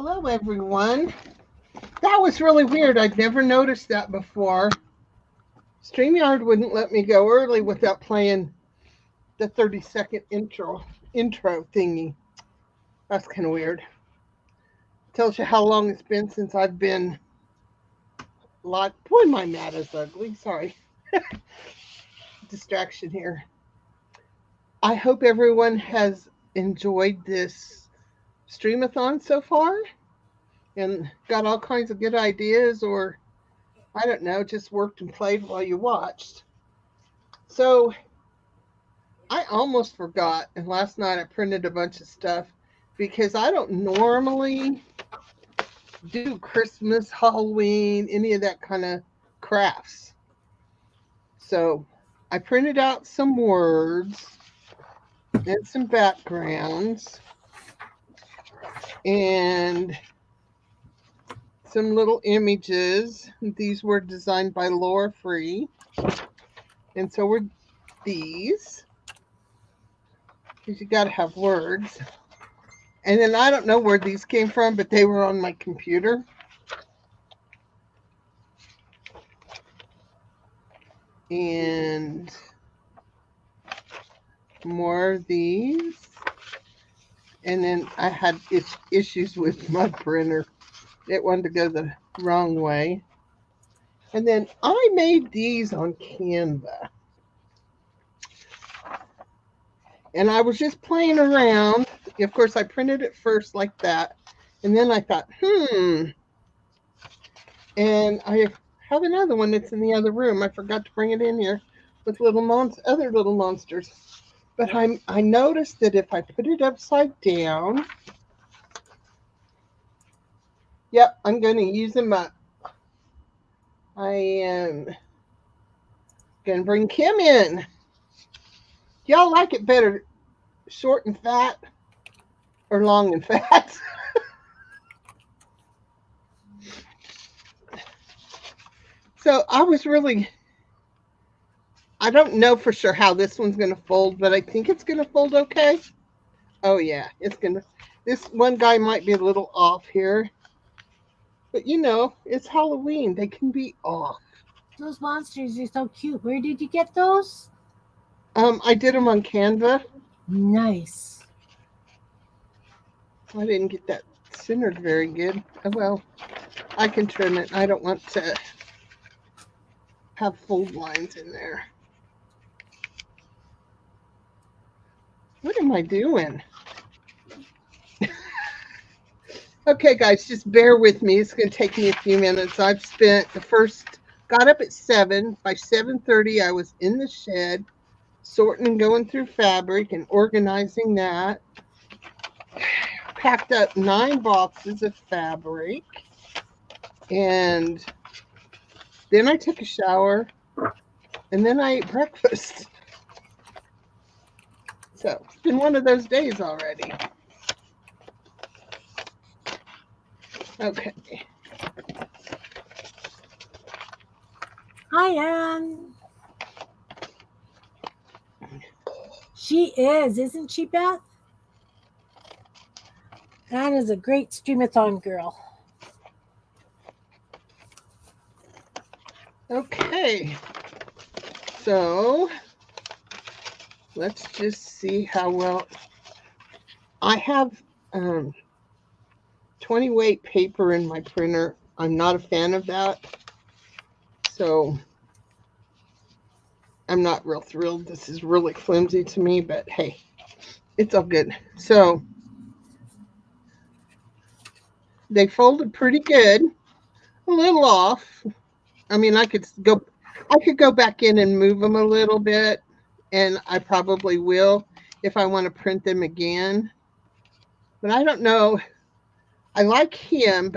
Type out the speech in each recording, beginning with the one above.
Hello, everyone. That was really weird. I'd never noticed that before. StreamYard wouldn't let me go early without playing the 30-second intro thingy. That's kind of weird. Tells you how long it's been since I've been live. Boy, my mat is ugly. Sorry. Distraction here. I hope everyone has enjoyed this streamathon so far and got all kinds of good ideas, or I don't know, just worked and played while you watched. So I almost forgot, and last night I printed a bunch of stuff because I don't normally do Christmas, Halloween, any of that kind of crafts. So I printed out some words and some backgrounds and some little images. These were designed by Laura Free. And so were these, because you got to have words. And then I don't know where these came from, but they were on my computer. And more of these. And then I had issues with my printer. It wanted to go the wrong way. And then I made these on Canva. And I was just playing around. Of course, I printed it first like that. And then I thought, And I have another one that's in the other room. I forgot to bring it in here with other little monsters. But I noticed that if I put it upside down, yep, I'm going to use them up. I am going to bring Kim in. Y'all like it better short and fat or long and fat? So I don't know for sure how this one's going to fold, but I think it's going to fold okay. Oh yeah, this one guy might be a little off here. But it's Halloween. They can be off. Those monsters are so cute. Where did you get those? I did them on Canva. Nice. I didn't get that centered very good. Oh well, I can trim it. I don't want to have fold lines in there. What am I doing? Okay, guys, just bear with me. It's going to take me a few minutes. I've spent got up at 7. By 7:30, I was in the shed sorting and going through fabric and organizing that. Packed up 9 boxes of fabric. And then I took a shower. And then I ate breakfast. So it's been one of those days already. Okay. Hi, Anne. She isn't she, Beth? Anne is a great streamathon girl. Okay. So let's just see how well I have 20 weight paper in my printer. I'm not a fan of that. So I'm not real thrilled. This is really flimsy to me, but hey, it's all good. So they folded pretty good. A little off. I mean, I could go back in and move them a little bit, and I probably will if I want to print them again. But I don't know. I like him,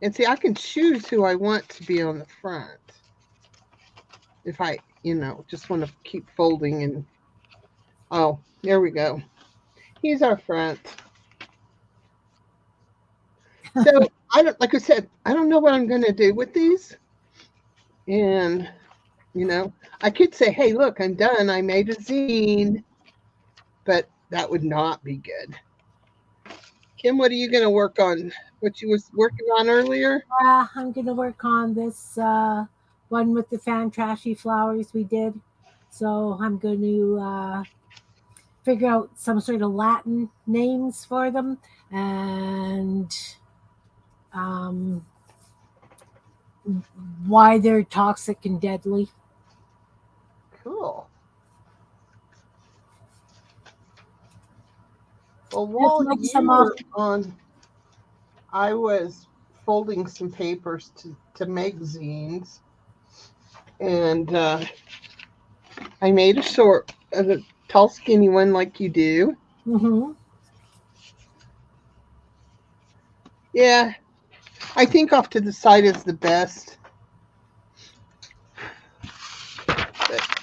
and see, I can choose who I want to be on the front. If I, just want to keep folding and, oh, there we go. He's our front. So like I said, I don't know what I'm going to do with these. And, I could say, hey, look, I'm done. I made a zine. But that would not be good. Kim, what are you going to work on? What you was working on earlier? I'm going to work on this one with the fan trashy flowers we did. So I'm going to figure out some sort of Latin names for them and um, why they're toxic and deadly. Cool. Well, Just while like you some were on, I was folding some papers to make zines, and I made a tall, skinny one like you do. Mm-hmm. Yeah, I think off to the side is the best.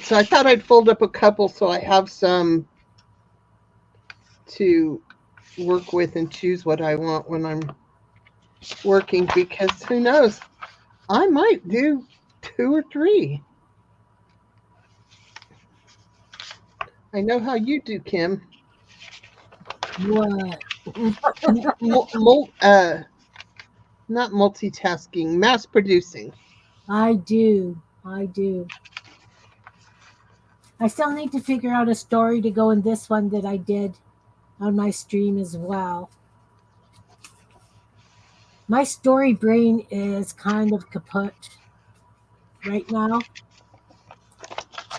So I thought I'd fold up a couple so I have some to work with and choose what I want when I'm working, because who knows, I might do 2 or 3. I know how you do, Kim. What? Not multitasking, mass producing. I do. I do. I still need to figure out a story to go in this one that I did on my stream as well. My story brain is kind of kaput right now.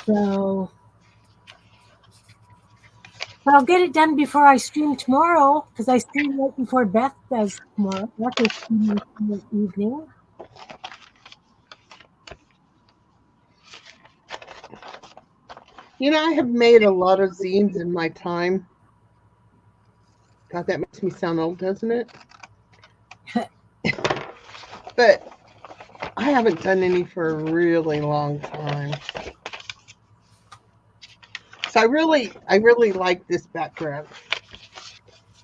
So, but I'll get it done before I stream tomorrow because I stream right before Beth does tomorrow. Beth is streaming in the evening. You know, I have made a lot of zines in my time. God, that makes me sound old, doesn't it? But I haven't done any for a really long time. So I really like this background.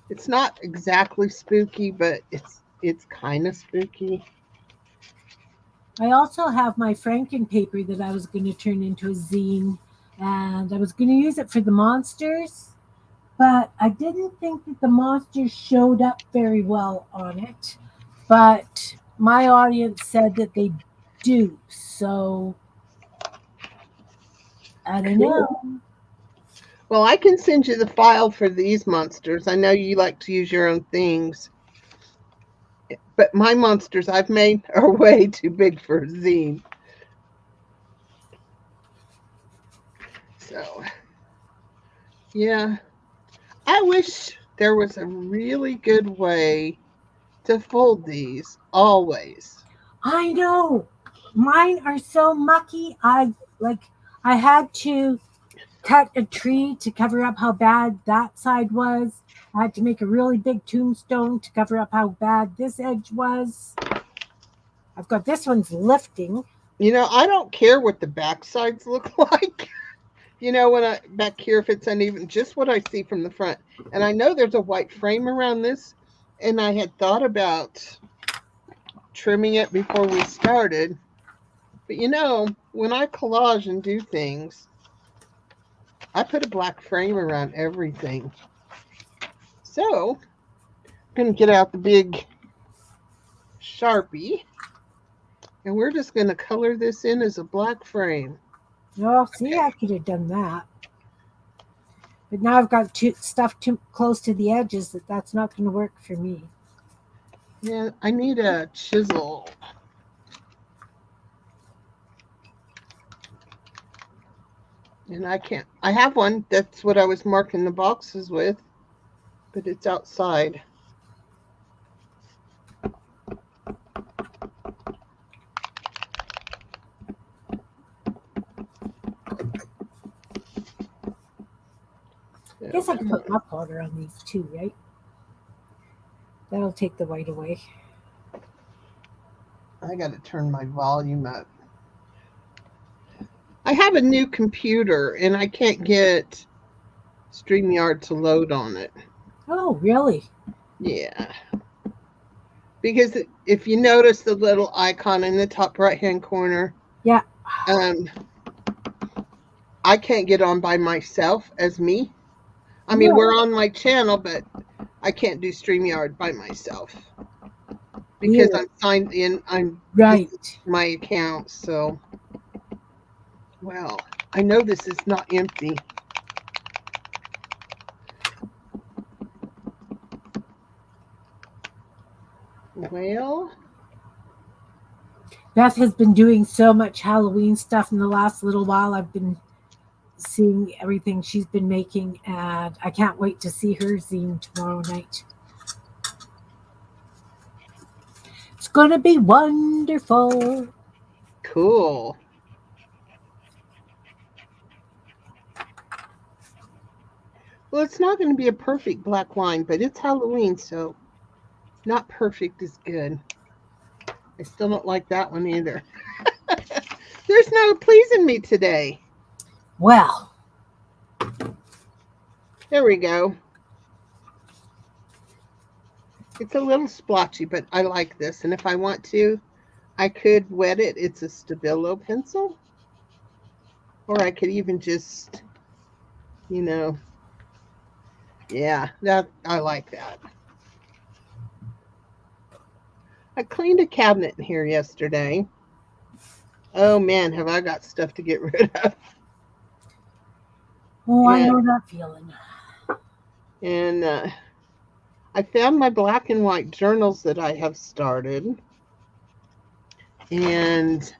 It's not exactly spooky, but it's kind of spooky. I also have my Franken paper that I was going to turn into a zine, and I was going to use it for the monsters, but I didn't think that the monsters showed up very well on it. But my audience said that they do, so I don't know. Well, I can send you the file for these monsters. I know you like to use your own things, but my monsters I've made are way too big for a zine. So, yeah, I wish there was a really good way to fold these always. I know. Mine are so mucky. I had to cut a tree to cover up how bad that side was. I had to make a really big tombstone to cover up how bad this edge was. I've got this one's lifting. You know, I don't care what the back sides look like. You know, when I back here, if it's uneven, just what I see from the front. And I know there's a white frame around this, and I had thought about trimming it before we started. But you know, when I collage and do things, I put a black frame around everything. So, I'm going to get out the big Sharpie, and we're just going to color this in as a black frame. Oh, see, I could have done that. But now I've got stuff too close to the edges that's not going to work for me. Yeah, I need a chisel. And I have one. That's what I was marking the boxes with, but it's outside. I guess I can put mud powder on these too, right? That'll take the white away. I got to turn my volume up. I have a new computer and I can't get StreamYard to load on it. Oh, really? Yeah. Because if you notice the little icon in the top right-hand corner, yeah, I can't get on by myself as me. I mean, we're on my channel, but I can't do StreamYard by myself because Here. I'm signed in. This Right. is my account, so well, I know this is not empty. Well, Beth has been doing so much Halloween stuff in the last little while. I've been seeing everything she's been making, and I can't wait to see her zine tomorrow night. It's going to be wonderful. cool. Well, it's not going to be a perfect black line, but it's Halloween, so not perfect is good. I still don't like that one either. There's no pleasing me today. Well, There we go. It's a little splotchy, but I like this. And if I want to, I could wet it. It's a Stabilo pencil. Or I could even just, yeah, that I like that. I cleaned a cabinet in here yesterday. Oh man, have I got stuff to get rid of. oh, I And, know that feeling. and I found my black and white journals that I have started. And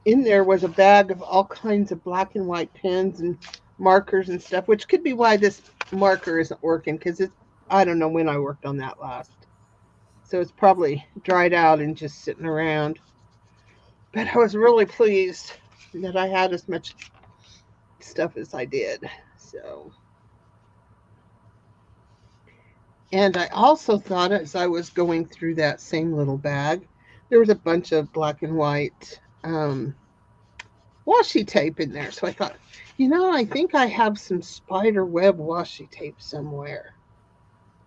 in there was a bag of all kinds of black and white pens and markers and stuff, which could be why this marker isn't working because I don't know when I worked on that last. So it's probably dried out and just sitting around. But I was really pleased that I had as much stuff as I did. So, and I also thought as I was going through that same little bag, there was a bunch of black and white washi tape in there. So I thought, I think I have some spider web washi tape somewhere.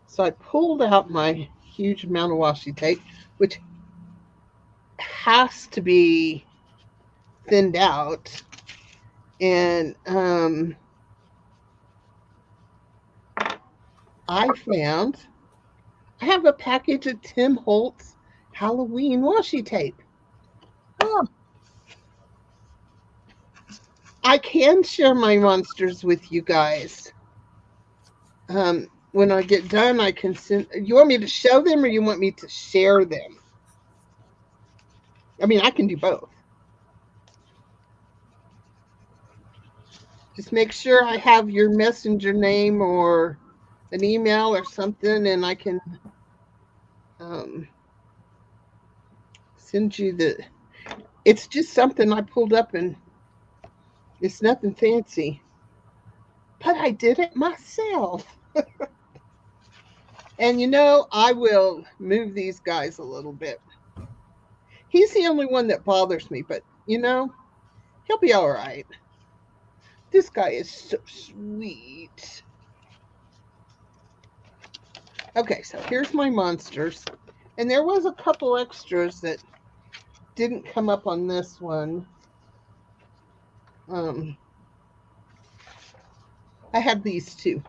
So I pulled out my huge amount of washi tape, which has to be thinned out. And I have a package of Tim Holtz Halloween washi tape. Oh, I can share my monsters with you guys. When I get done, I can send. You want me to show them or you want me to share them? I mean, I can do both. Just make sure I have your messenger name or an email or something, and I can send you the. It's just something I pulled up, and it's nothing fancy. But I did it myself. And I will move these guys a little bit. He's the only one that bothers me, but he'll be all right. This guy is so sweet. Okay, so here's my monsters. And there was a couple extras that didn't come up on this one. I have these two.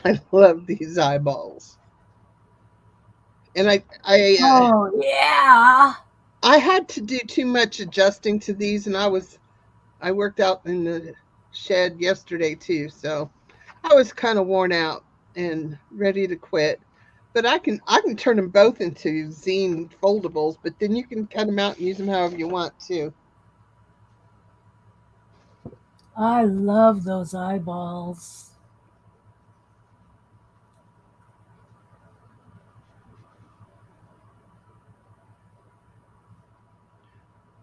I love these eyeballs. And oh yeah. I had to do too much adjusting to these, and I worked out in the shed yesterday too, so I was kind of worn out and ready to quit. But I can turn them both into zine foldables, but then you can cut them out and use them however you want to. I love those eyeballs.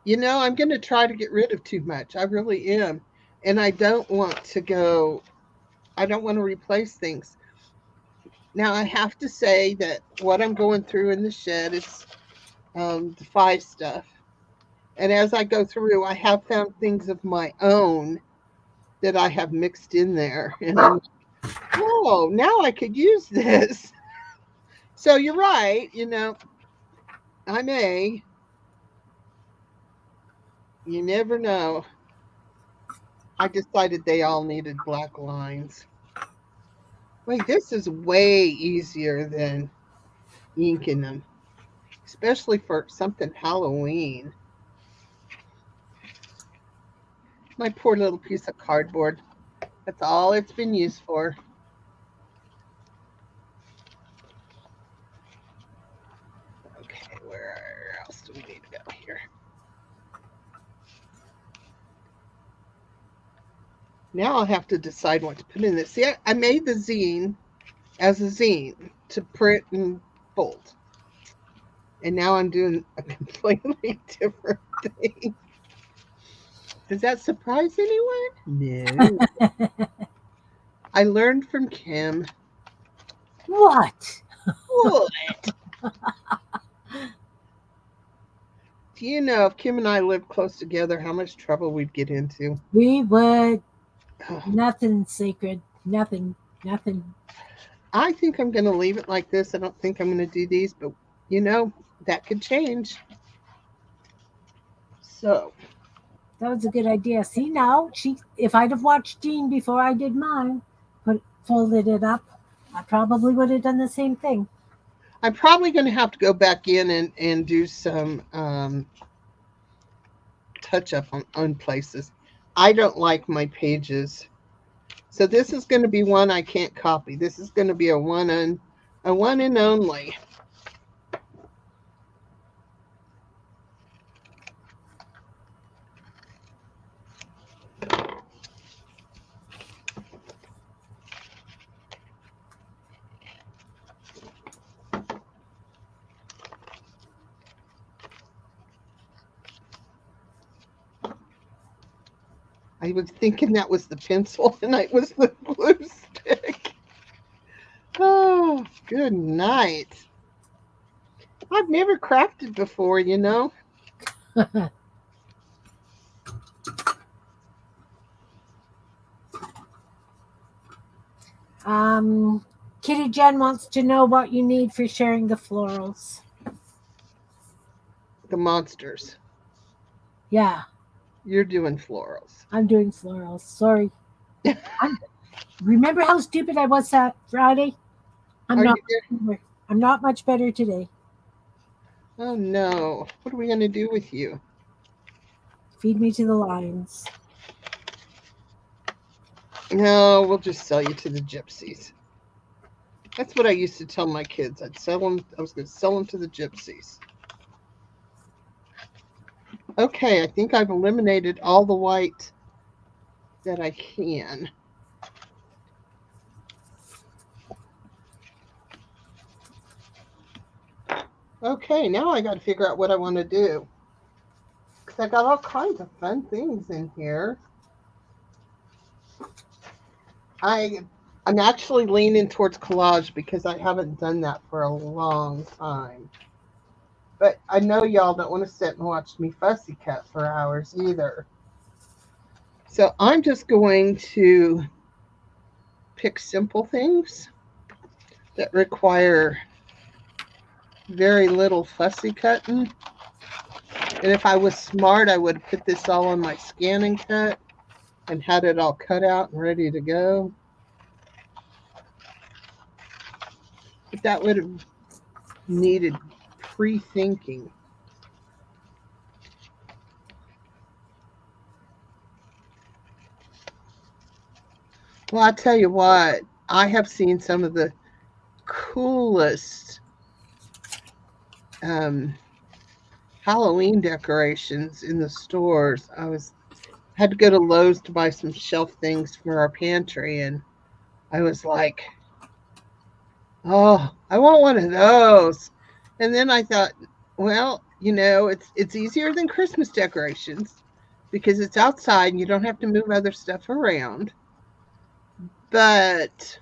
I'm going to try to get rid of too much. I really am. And I don't want to replace things. Now, I have to say that what I'm going through in the shed is the 5 stuff. And as I go through, I have found things of my own that I have mixed in there. And I'm like, oh, now I could use this. So you're right. I may. You never know. I decided they all needed black lines. Wait, this is way easier than inking them, especially for something Halloween. My poor little piece of cardboard. That's all it's been used for. Okay, where else do we need to go here? Now I'll have to decide what to put in this. See, I made the zine as a zine to print and fold. And now I'm doing a completely different thing. Does that surprise anyone? No. I learned from Kim. What? What? Do you know if Kim and I lived close together, how much trouble we'd get into? We would. Oh, Nothing sacred. Nothing. Nothing. I think I'm going to leave it like this. I don't think I'm going to do these, but you know, that could change. So, That was a good idea. See now, if I'd have watched Jean before I did mine, folded it up, I probably would have done the same thing. I'm probably going to have to go back in and do some touch up on places. I don't like my pages. So this is going to be one I can't copy. This is going to be a one and only. I was thinking that was the pencil and it was the glue stick. Oh, good night. I've never crafted before, you know. Kitty Jen wants to know what you need for sharing the florals. The monsters. Yeah, You're doing florals. I'm doing florals. Sorry. Remember how stupid I was that Friday? I'm Are not. you there? I'm not much better today. Oh no. What are we going to do with you? Feed me to the lions. No, we'll just sell you to the gypsies. That's what I used to tell my kids. I'd sell them. I was going to sell them to the gypsies. Okay, I think I've eliminated all the white that I can. Okay, now I got to figure out what I want to do. Because I got all kinds of fun things in here. I'm actually leaning towards collage because I haven't done that for a long time. But I know y'all don't want to sit and watch me fussy cut for hours either. So I'm just going to pick simple things that require very little fussy cutting. And if I was smart, I would put this all on my scan and cut and had it all cut out and ready to go. But that would have needed pre-thinking. Well, I tell you what, I have seen some of the coolest Halloween decorations in the stores. Had to go to Lowe's to buy some shelf things for our pantry, and I was like, "Oh, I want one of those." And then I thought, well, you know, it's easier than Christmas decorations because it's outside and you don't have to move other stuff around. But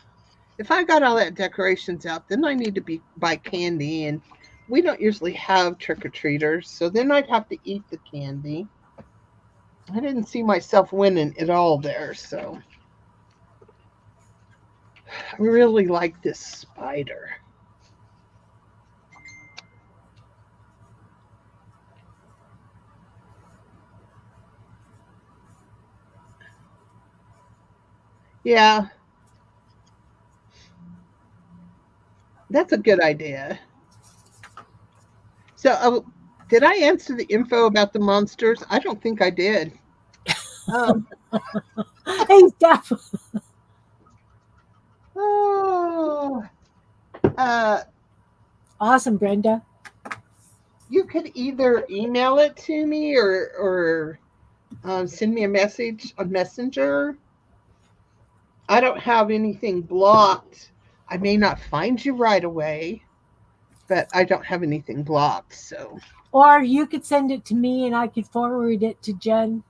if I got all that decorations out, then I need to buy candy, and we don't usually have trick or treaters, so then I'd have to eat the candy. I didn't see myself winning at all there, so I really like this spider. Yeah, That's a good idea. So, did I answer the info about the monsters? I don't think I did. Um, Hey, Steph. oh, uh, Awesome, Brenda. you could either email it to me or send me a message on Messenger. I don't have anything blocked. I may not find you right away, but I don't have anything blocked. So, Or you could send it to me and I could forward it to Jen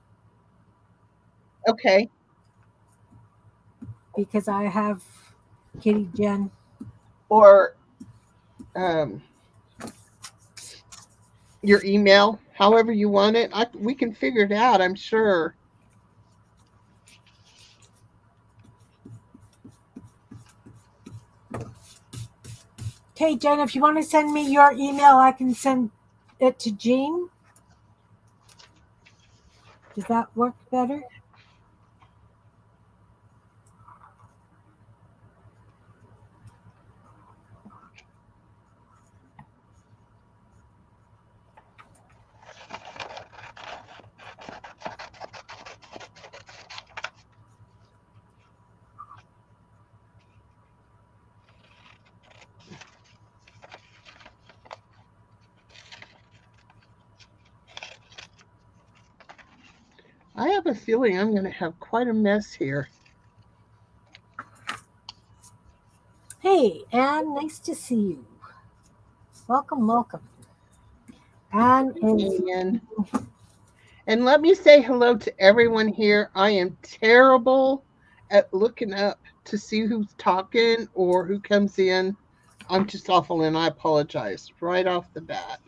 okay. because I have Kitty Jen. Or um, your email, however you want it. We can figure it out, I'm sure. Okay, Jen, if you want to send me your email, I can send it to Jean. Does that work better? I have a feeling I'm going to have quite a mess here. Hey, Anne, nice to see you. Welcome, welcome. Anne is. And let me say hello to everyone here. I am terrible at looking up to see who's talking or who comes in. I'm just awful and I apologize right off the bat.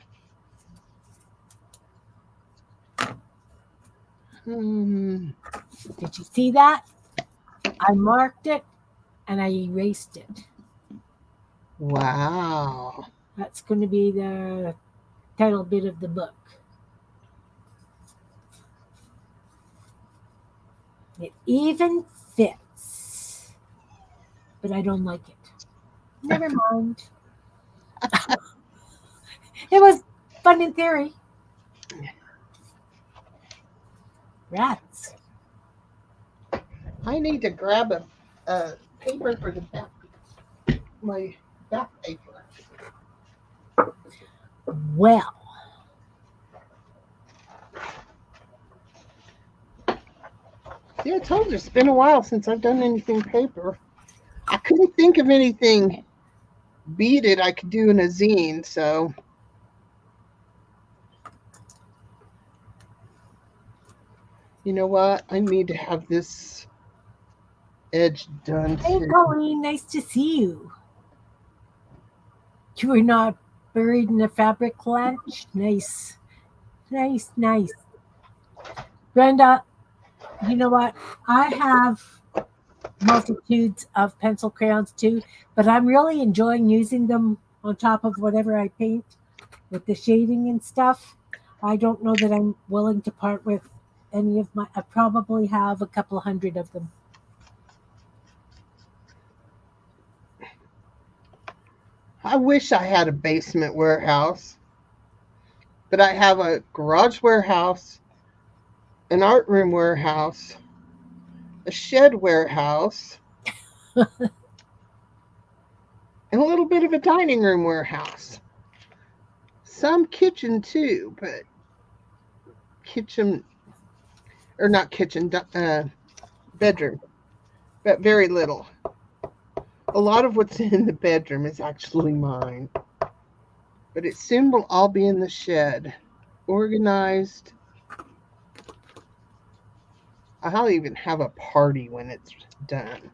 Did you see that? I marked it and I erased it. Wow. That's going to be the title bit of the book. It even fits, but I don't like it. Never mind. It was fun in theory. Rats. I need to grab a paper for the back, my back paper. Well, See, I told you it's been a while since I've done anything paper. I couldn't think of anything beaded I could do in a zine, so you know what? I need to have this edge done hey, too. Colleen, nice to see you. You were not buried in a fabric lunch? Nice. Nice, nice. Brenda, you know what? I have multitudes of pencil crayons too, but I'm really enjoying using them on top of whatever I paint with the shading and stuff. I don't know that I'm willing to part with any of my. I probably have a couple hundred of them. I wish I had a basement warehouse, but I have a garage warehouse, an art room warehouse, a shed warehouse, and a little bit of a dining room warehouse. Some kitchen too, but kitchen, or not kitchen, bedroom, but very little. A lot of what's in the bedroom is actually mine, but it soon will all be in the shed, organized. I'll even have a party when it's done.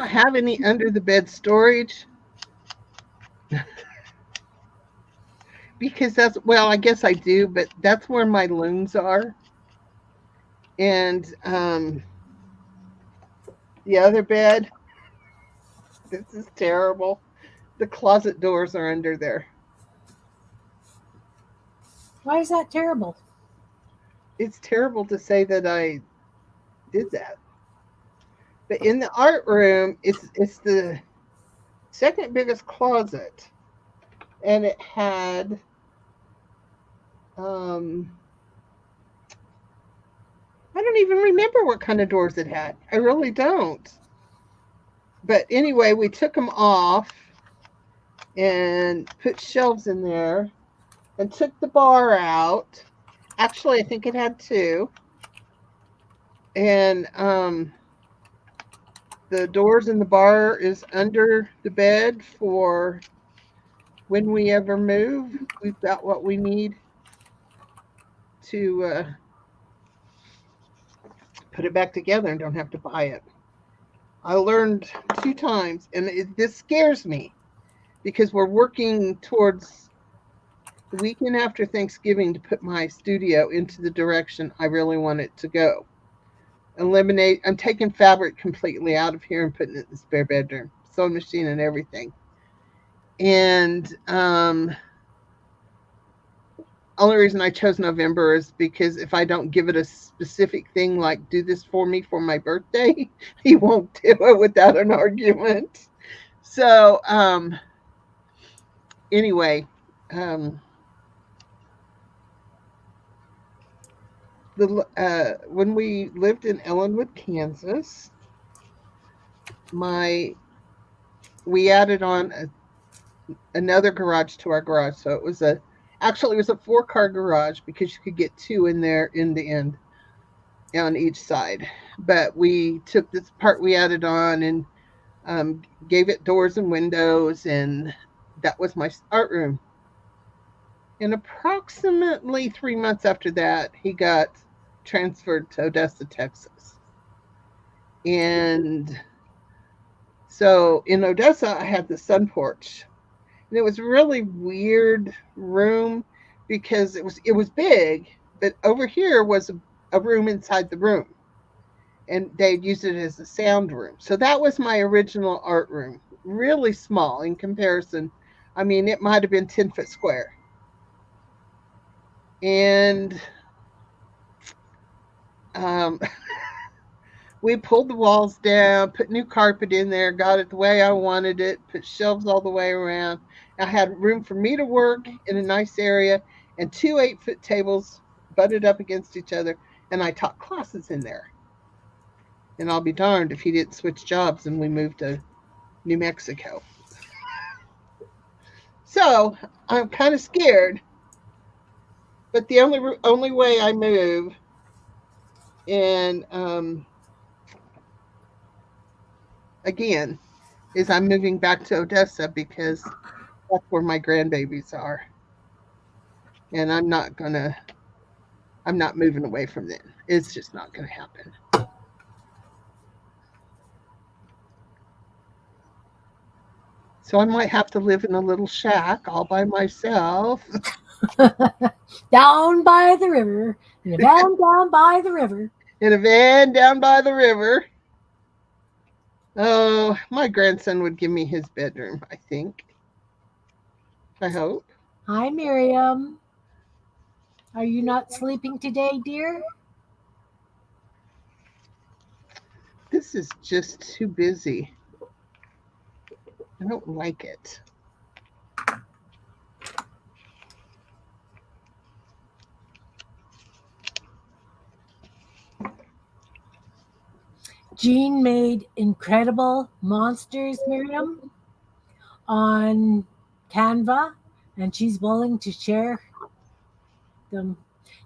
don't have any under the bed storage because that's, well, I guess I do, but that's where my loons are. And the other bed, this is terrible. The closet doors are under there. Why is that terrible? It's terrible to say that I did that. But in the art room, it's the second biggest closet, and it had um I don't even remember what kind of doors it had. I really don't. But anyway, we took them off and put shelves in there and took the bar out. Actually, I think it had two. And the doors in the bar is under the bed for when we ever move. We've got what we need to put it back together and don't have to buy it. I learned two times, and this scares me because we're working towards the weekend after Thanksgiving to put my studio into the direction I really want it to go. Eliminate, I'm taking fabric completely out of here and putting it in the spare bedroom, sewing machine and everything. And only reason I chose November is because if I don't give it a specific thing like do this for me for my birthday, he won't do it without an argument. So anyway, when we lived in Ellenwood, Kansas, we added on another garage to our garage. So it was actually it was a 4-car garage because you could get two in there in the end on each side. But we took this part we added on and gave it doors and windows, and that was my art room. And approximately 3 months after that, he got transferred to Odessa, Texas. And so in Odessa, I had the sun porch. And it was a really weird room because it was big, but over here was a room inside the room. And they'd used it as a sound room. So that was my original art room. Really small in comparison. I mean, it might have been 10 foot square. And um, we pulled the walls down, put new carpet in there, got it the way I wanted it, put shelves all the way around. I had room for me to work in a nice area and 2 8-foot tables butted up against each other. And I taught classes in there. And I'll be darned if he didn't switch jobs and we moved to New Mexico. So I'm kind of scared. But the only way I move, and again, is I'm moving back to Odessa because that's where my grandbabies are. And I'm not moving away from them. It's just not gonna happen. So I might have to live in a little shack all by myself. Down by the river, in a van down by the river. In a van down by the river. Oh, my grandson would give me his bedroom, I think. I hope. Hi, Miriam. Are you not sleeping today, dear? This is just too busy. I don't like it. Jean made incredible monsters, Miriam, on Canva, and she's willing to share them.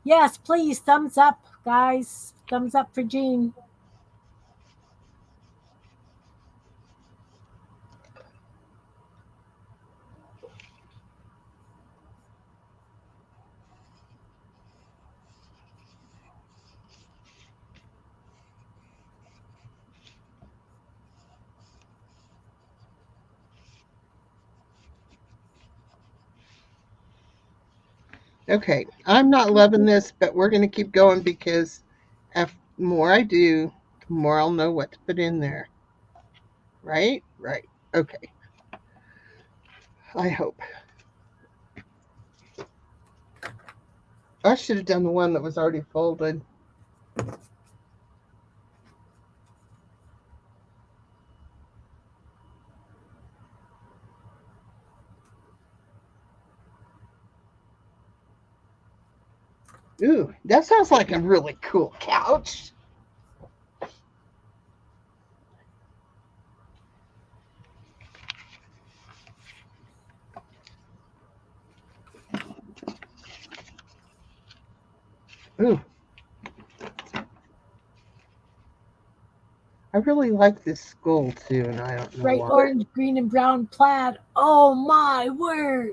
Yes, please, thumbs up, guys. Thumbs up for Jean. Okay, I'm not loving this, but we're going to keep going because the more I do, the more I'll know what to put in there. Right? Right. Okay. I hope. I should have done the one that was already folded. Ooh, that sounds like a really cool couch. Ooh, I really like this skull too, and I don't know Bright why. orange, green, and brown plaid. Oh my word!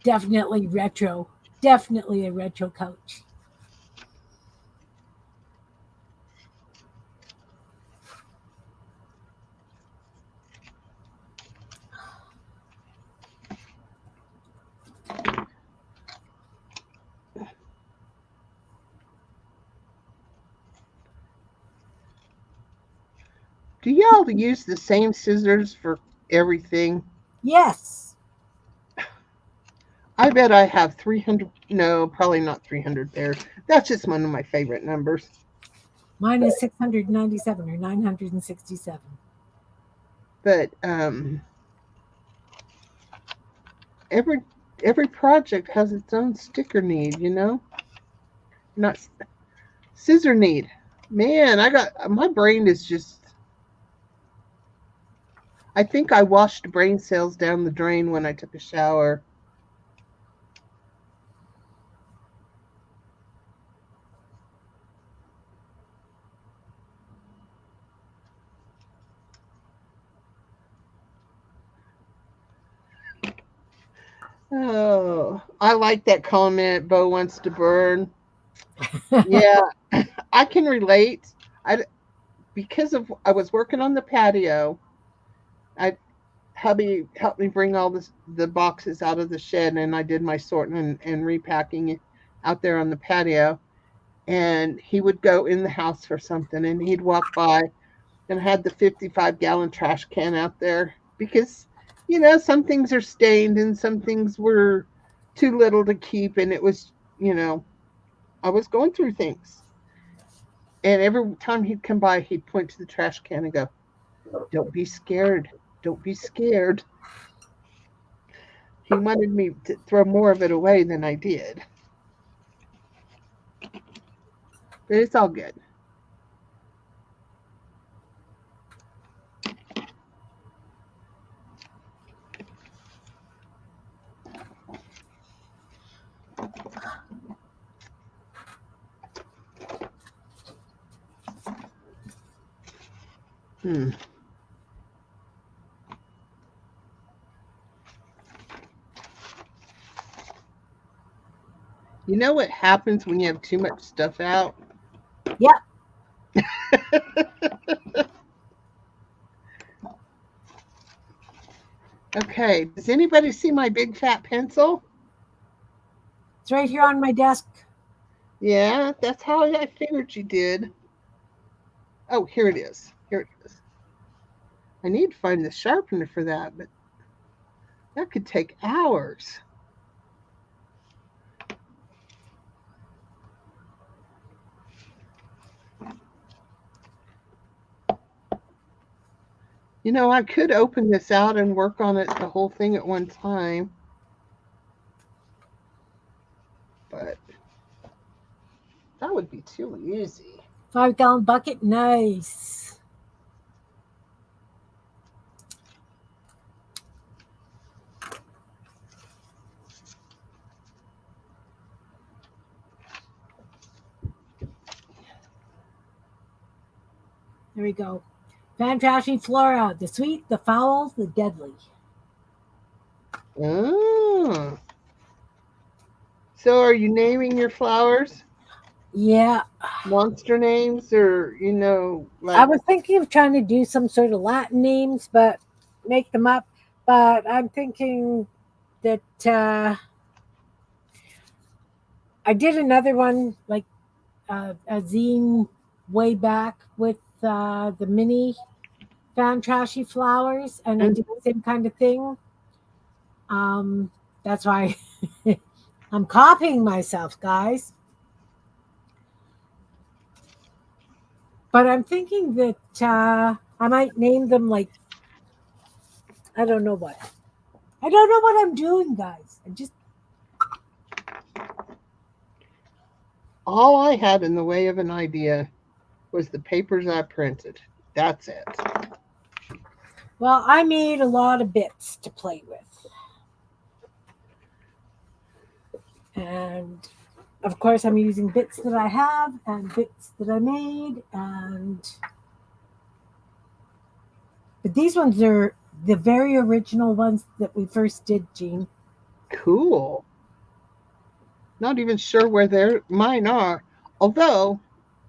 Definitely retro. Definitely a retro couch. Do y'all use the same scissors for everything? Yes. I bet I have 300. No, probably not 300 pairs. That's just one of my favorite numbers. Mine is 697 or 967. But every every project has its own sticker need, you know? Not scissor need. Man, I got my brain is just. I think I washed brain cells down the drain when I took a shower. Oh, I like that comment. Bo wants to burn. Yeah, I can relate. I because of I was working on the patio. I hubby helped me bring all the boxes out of the shed, and I did my sorting and repacking out there on the patio. And he would go in the house for something, and he'd walk by and had the 55-gallon trash can out there because some things are stained and some things were too little to keep, and it was I was going through things. And every time he'd come by, he'd point to the trash can and go, "Don't be scared. Don't be scared." He wanted me to throw more of it away than I did. But it's all good. Hmm. You know what happens when you have too much stuff out? Yep. Okay, does anybody see my big fat pencil? It's right here on my desk. Yeah, that's how I figured you did. Oh, here it is. Here it is. I need to find the sharpener for that, but that could take hours. I could open this out and work on it the whole thing at one time, but that would be too easy. 5-gallon bucket. Nice. There we go. Fantastic flora. The sweet, the foul, the deadly. Oh. So are you naming your flowers? Yeah. Monster names or, I like. was thinking of trying to do some sort of Latin names, but make them up. But I'm thinking that I did another one, like a zine way back with the mini Fan Trashy Flowers, and I did the same kind of thing. That's why I'm copying myself, guys. But I'm thinking that I might name them like, I don't know what. I don't know what I'm doing, guys. All I had in the way of an idea was the papers I printed. That's it. Well, I made a lot of bits to play with. And of course, I'm using bits that I have and bits that I made. But these ones are the very original ones that we first did, Jean. Cool. Not even sure where mine are. Although,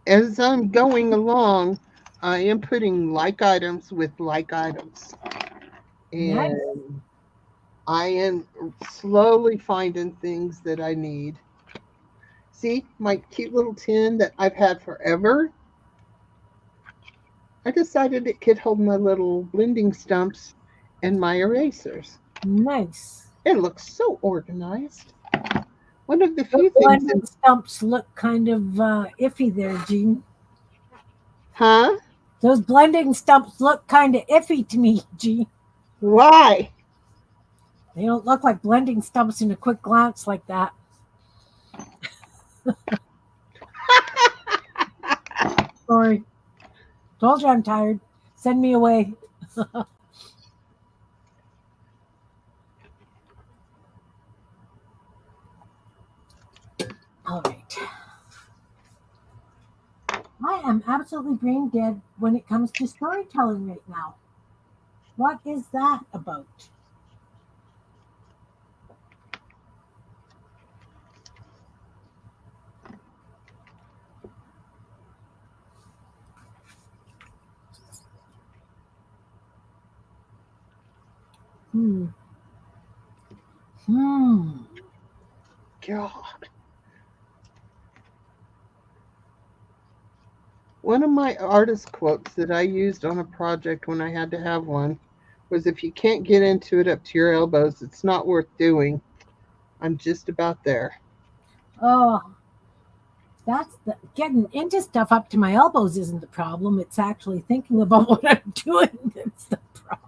as I'm going along, I am putting like items with like items. And Nice. I am slowly finding things that I need. See, my cute little tin that I've had forever. I decided it could hold my little blending stumps and my erasers. Nice. It looks so organized. One of the The few things blending stumps look kind of iffy there, Jean. Huh? Those blending stumps look kind of iffy to me, Jean. Why? They don't look like blending stumps in a quick glance like that. Sorry. Told you I'm tired. Send me away. All right. I am absolutely brain dead when it comes to storytelling right now. What is that about? Hmm. God. One of my artist quotes that I used on a project when I had to have one was, if you can't get into it up to your elbows, it's not worth doing. I'm just about there. Oh, getting into stuff up to my elbows isn't the problem. It's actually thinking about what I'm doing that's the problem.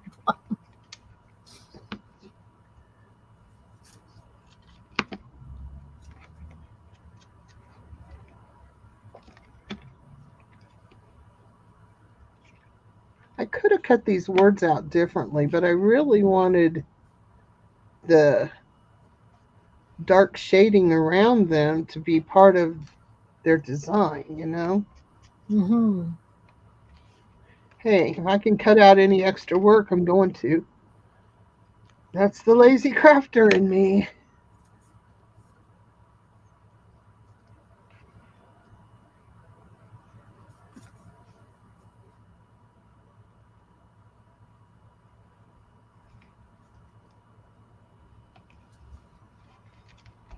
I could have cut these words out differently, but I really wanted the dark shading around them to be part of their design. Mm-hmm. Hey, if I can cut out any extra work, I'm going to. That's the lazy crafter in me.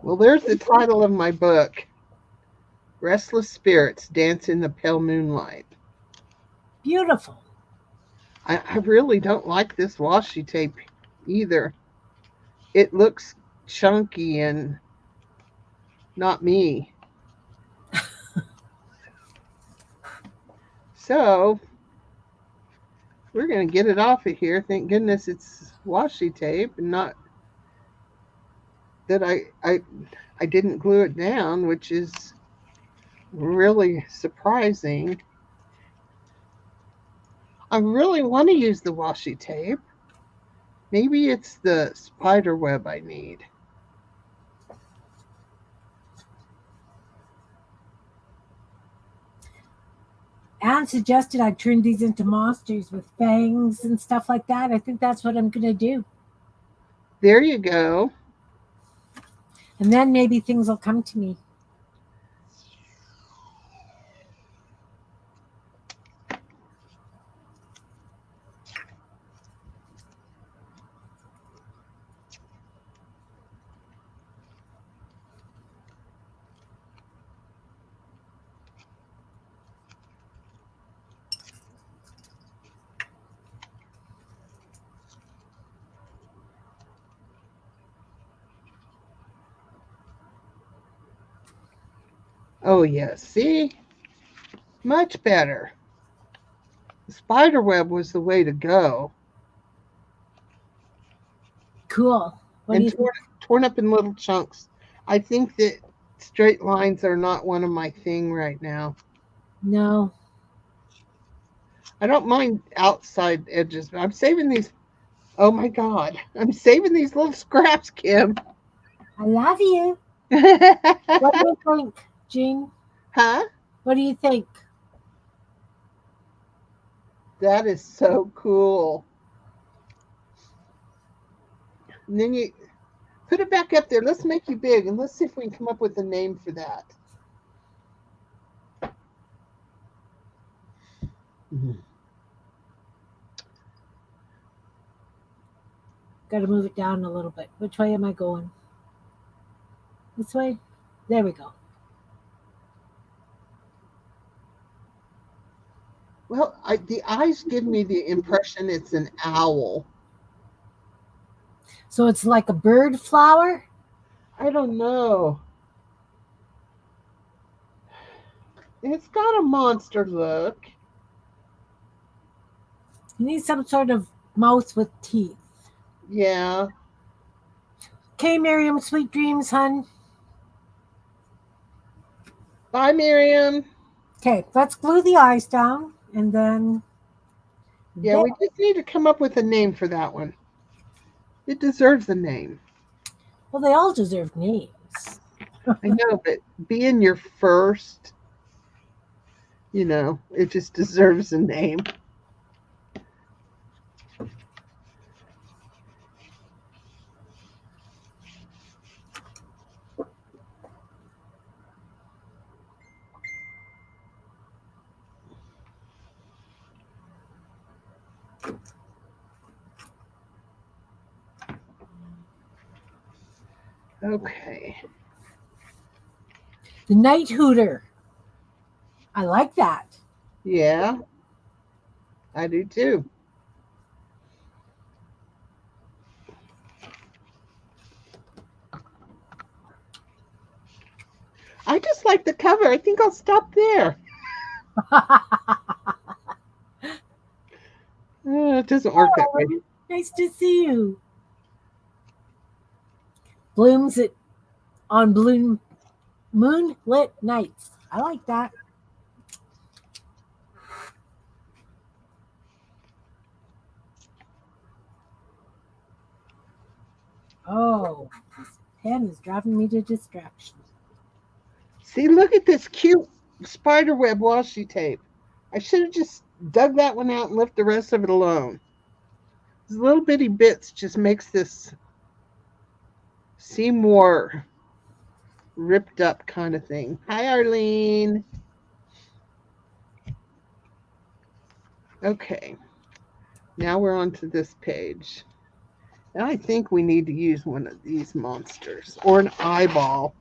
Well, there's the title of my book, Restless Spirits Dance in the Pale Moonlight. Beautiful. I really don't like this washi tape either. It looks chunky and not me. So we're going to get it off of here. Thank goodness it's washi tape and not that I didn't glue it down, which is really surprising. I really want to use the washi tape. Maybe it's the spider web I need. Anne suggested I turn these into monsters with fangs and stuff like that. I think that's what I'm going to do. There you go. And then maybe things will come to me. Oh, yes. See? Much better. The spider web was the way to go. Cool. What do And you think? torn up in little chunks. I think that straight lines are not one of my thing right now. No. I don't mind outside edges, but I'm saving these. Oh my God. I'm saving these little scraps, Kim. I love you. What do you think, Jean? Huh? What do you think? That is so cool. And then you put it back up there. Let's make you big and let's see if we can come up with a name for that. Got to move it down a little bit. Which way am I going? This way? There we go. Well, the eyes give me the impression it's an owl. So it's like a bird flower? I don't know. It's got a monster look. You need some sort of mouth with teeth. Yeah. Okay, Miriam, sweet dreams, hun. Bye, Miriam. Okay, let's glue the eyes down and then. Yeah, we just need to come up with a name for that one. It deserves a name. Well, they all deserve names. I know, but being your first, it just deserves a name. Okay. The Night Hooter. I like that. Yeah, I do too. I just like the cover. I think I'll stop there. It doesn't work that way. Nice to see you. Blooms it on moonlit nights. I like that. Oh, this pen is driving me to distraction. See, look at this cute spider web washi tape. I should have just dug that one out and left the rest of it alone. These little bitty bits just makes this seem more ripped up kind of thing. Hi, Arlene. Okay. Now we're on to this page. And I think we need to use one of these monsters or an eyeball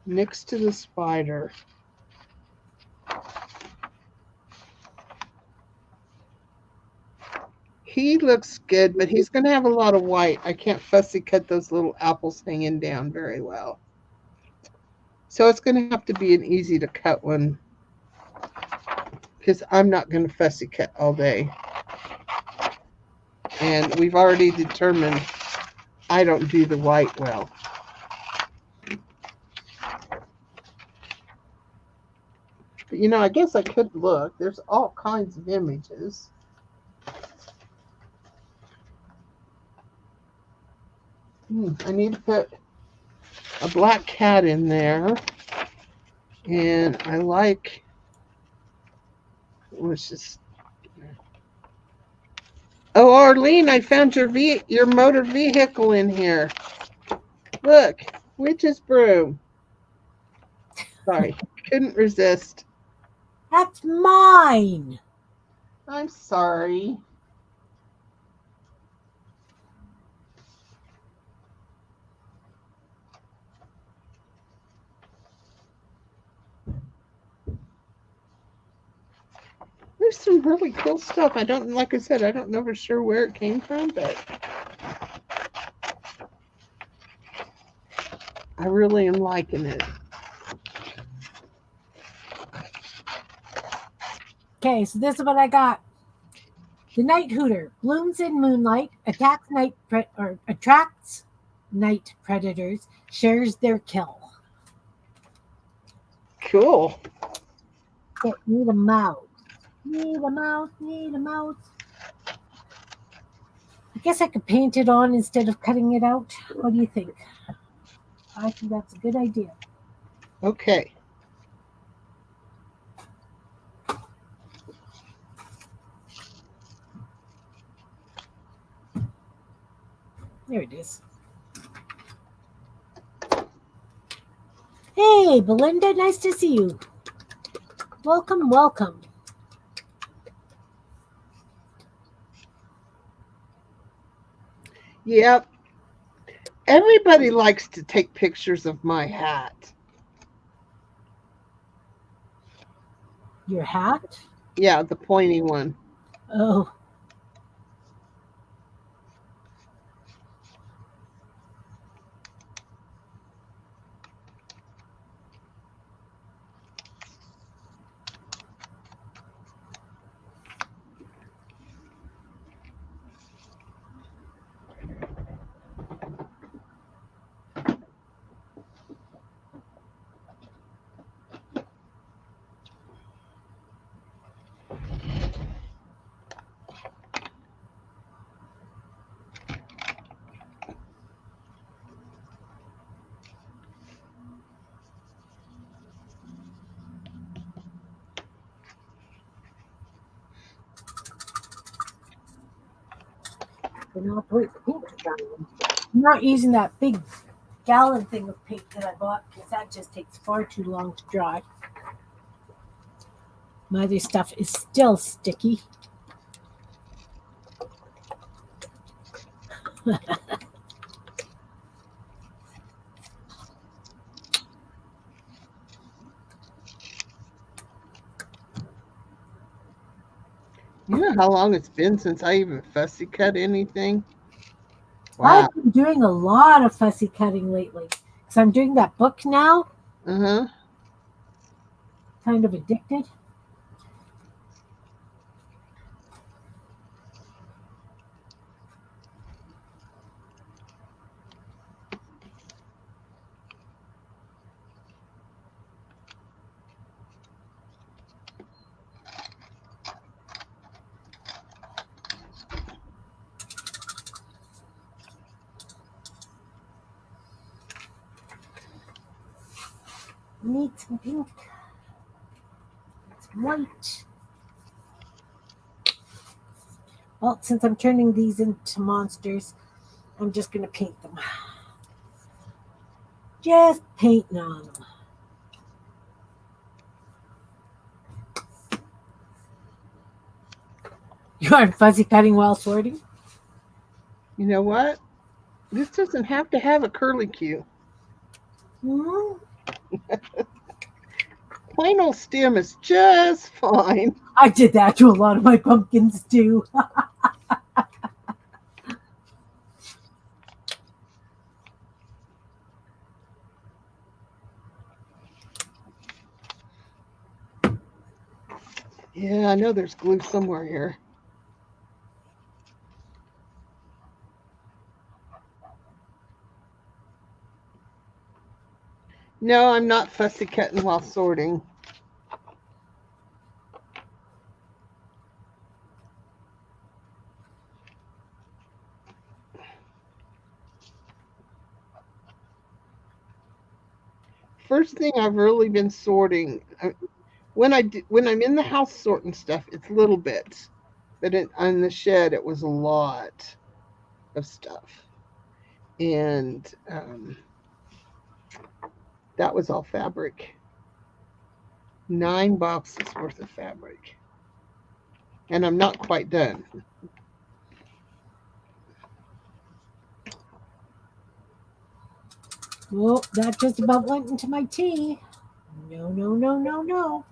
next to the spider. He looks good, but he's going to have a lot of white. I can't fussy cut those little apples hanging down very well. So it's going to have to be an easy to cut one because I'm not going to fussy cut all day. And we've already determined I don't do the white well. But, I guess I could look. There's all kinds of images. I need to put a black cat in there. And I like, let's just, oh, Arlene, I found your motor vehicle in here. Look, witch's broom. Sorry, couldn't resist. That's mine. I'm sorry. There's some really cool stuff. Like I said, I don't know for sure where it came from, but I really am liking it. Okay, so this is what I got. The night hooter blooms in moonlight, attracts night predators, shares their kill. Cool. Okay, need a mouse. Need a mouse. Need a mouse. I guess I could paint it on instead of cutting it out. What do you think? I think that's a good idea. Okay. There it is. Hey, Belinda, nice to see you. Welcome, welcome. Yep. Everybody likes to take pictures of my hat. Your hat? Yeah, the pointy one. Oh. I'm not using that big gallon thing of paint that I bought because that just takes far too long to dry. My other stuff is still sticky. You know how long it's been since I even fussy cut anything? Wow. I've been doing a lot of fussy cutting lately because I'm doing that book now. Uh-huh. Kind of addicted. Need some pink. Some white. Well, since I'm turning these into monsters, I'm just going to paint them. Just painting on them. You aren't fuzzy cutting while sorting? You know what? This doesn't have to have a curlicue. Hmm? Plain old stem is just fine. I did that to a lot of my pumpkins too. Yeah, I know there's glue somewhere here. No, I'm not fussy cutting while sorting. First thing I've really been sorting when I'm in the house sorting stuff, it's little bits, but on the shed it was a lot of stuff, and that was all fabric. 9 boxes worth of fabric, and I'm not quite done. Well, that just about went into my tea. No, no, no, no, no.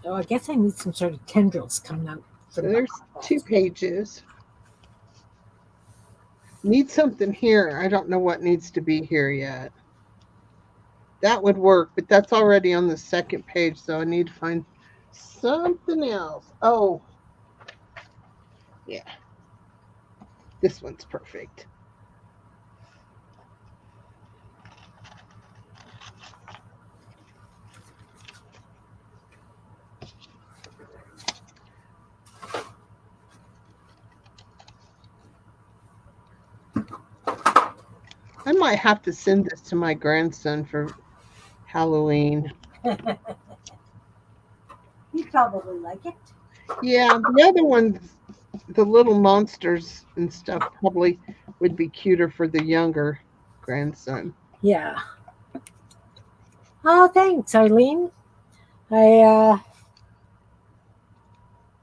Oh, I guess I need some sort of tendrils coming out So from there's 2 pages. Need something here. I don't know what needs to be here yet. That would work, but that's already on the second page, so I need to find something else. Oh, yeah. This one's perfect. I might have to send this to my grandson for Halloween. He'd probably like it. Yeah, the other ones, the little monsters and stuff, probably would be cuter for the younger grandson. Yeah. Oh, thanks, Arlene. I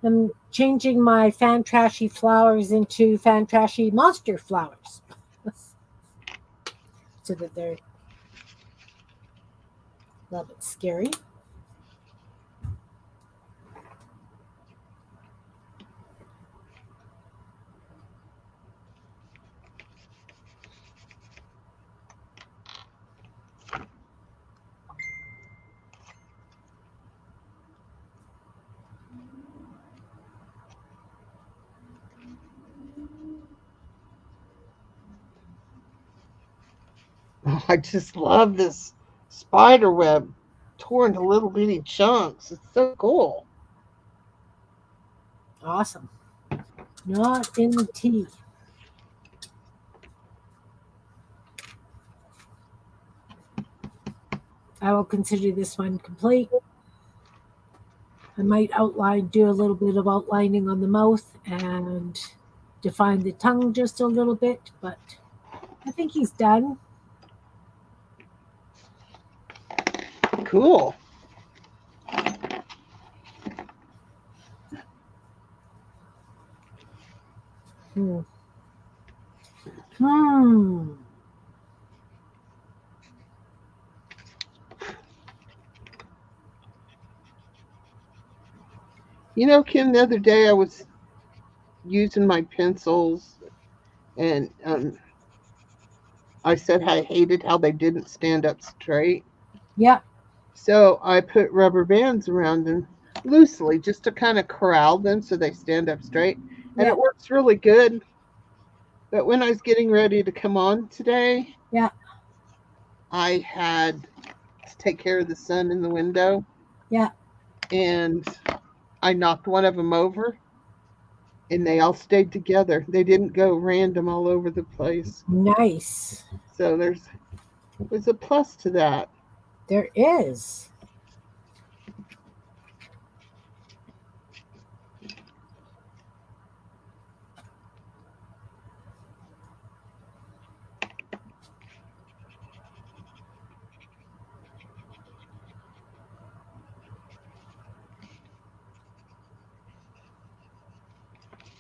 am changing my fan trashy flowers into fan trashy monster flowers, so that they're a little bit scary. Oh, I just love this spider web torn to little bitty chunks. It's so cool. Awesome. Not in the tea. I will consider this one complete. I might do a little bit of outlining on the mouth and define the tongue just a little bit, but I think he's done. Cool. Hmm. Hmm. You know, Kim, the other day I was using my pencils and I said I hated how they didn't stand up straight. Yeah. So I put rubber bands around them loosely just to kind of corral them so they stand up straight. And Yeah. it works really good. But when I was getting ready to come on today, Yeah. I had to take care of the sun in the window. Yeah. And I knocked one of them over and they all stayed together. They didn't go random all over the place. Nice. So there's a plus to that. There is.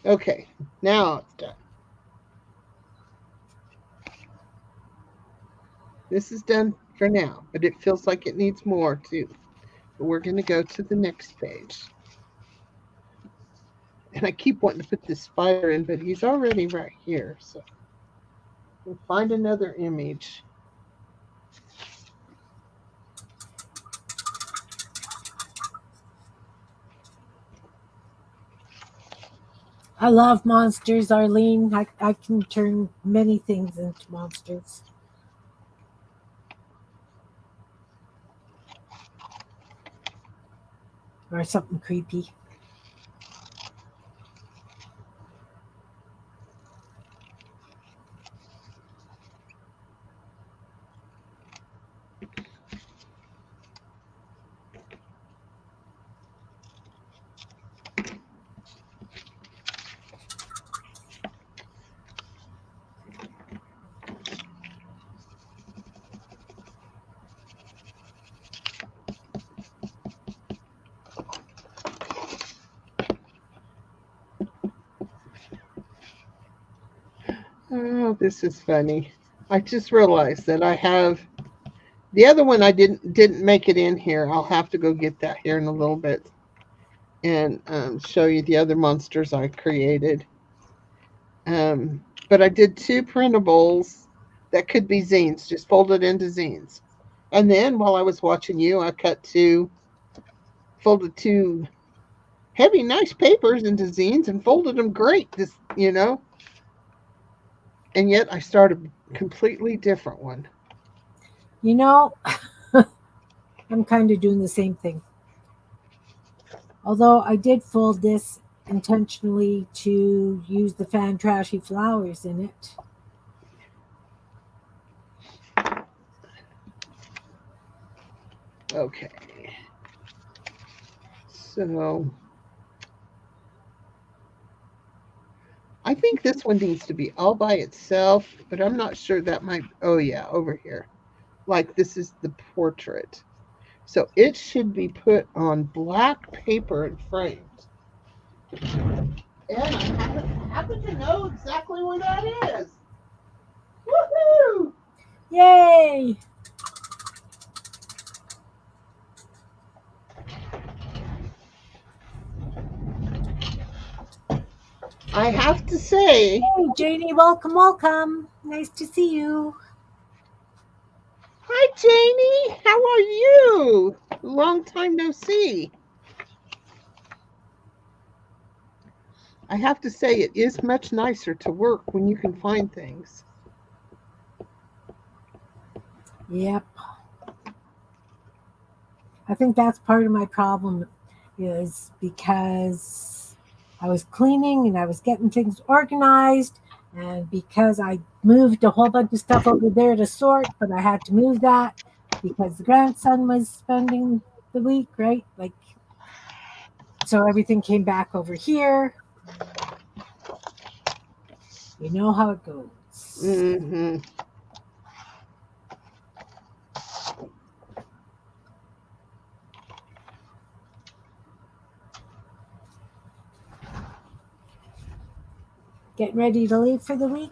Okay, now it's done. This is done for now, but it feels like it needs more too. But we're going to go to the next page. And I keep wanting to put this spider in, but he's already right here. So we'll find another image. I love monsters, Arlene. I can turn many things into monsters. Or something creepy. Oh, this is funny. I just realized that I have the other one I didn't make it in here. I'll have to go get that here in a little bit. and show you the other monsters I created. But I did 2 printables that could be zines, just folded into zines. And then while I was watching you, I folded 2 heavy, nice papers into zines and folded them great. And yet I started a completely different one. You know, I'm kind of doing the same thing. Although I did fold this intentionally to use the fan trashy flowers in it. Okay. So I think this one needs to be all by itself, but I'm not sure that might. Oh, yeah, over here. Like this is the portrait. So it should be put on black paper and framed. And I happen to know exactly where that is. Woohoo! Yay! I have to say. Hey, Janie, welcome, welcome. Nice to see you. Hi, Janie. How are you? Long time no see. I have to say, it is much nicer to work when you can find things. Yep. I think that's part of my problem is because I was cleaning and I was getting things organized, and because I moved a whole bunch of stuff over there to sort, but I had to move that because the grandson was spending the week, right? Like, so everything came back over here. You know how it goes. Mm-hmm. Getting ready to leave for the week?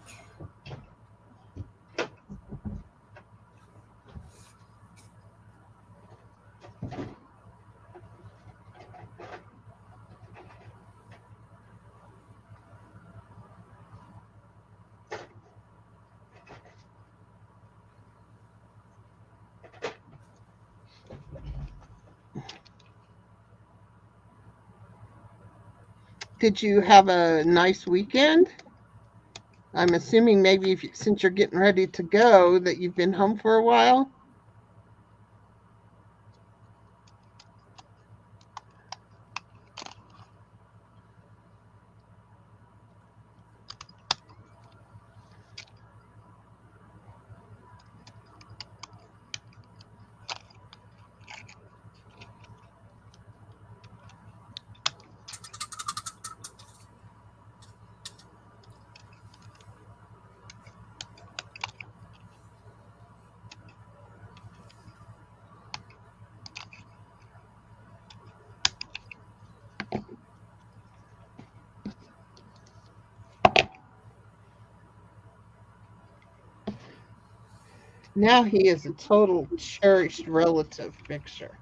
Did you have a nice weekend? I'm assuming maybe since you're getting ready to go that you've been home for a while. Now he is a total cherished relative picture.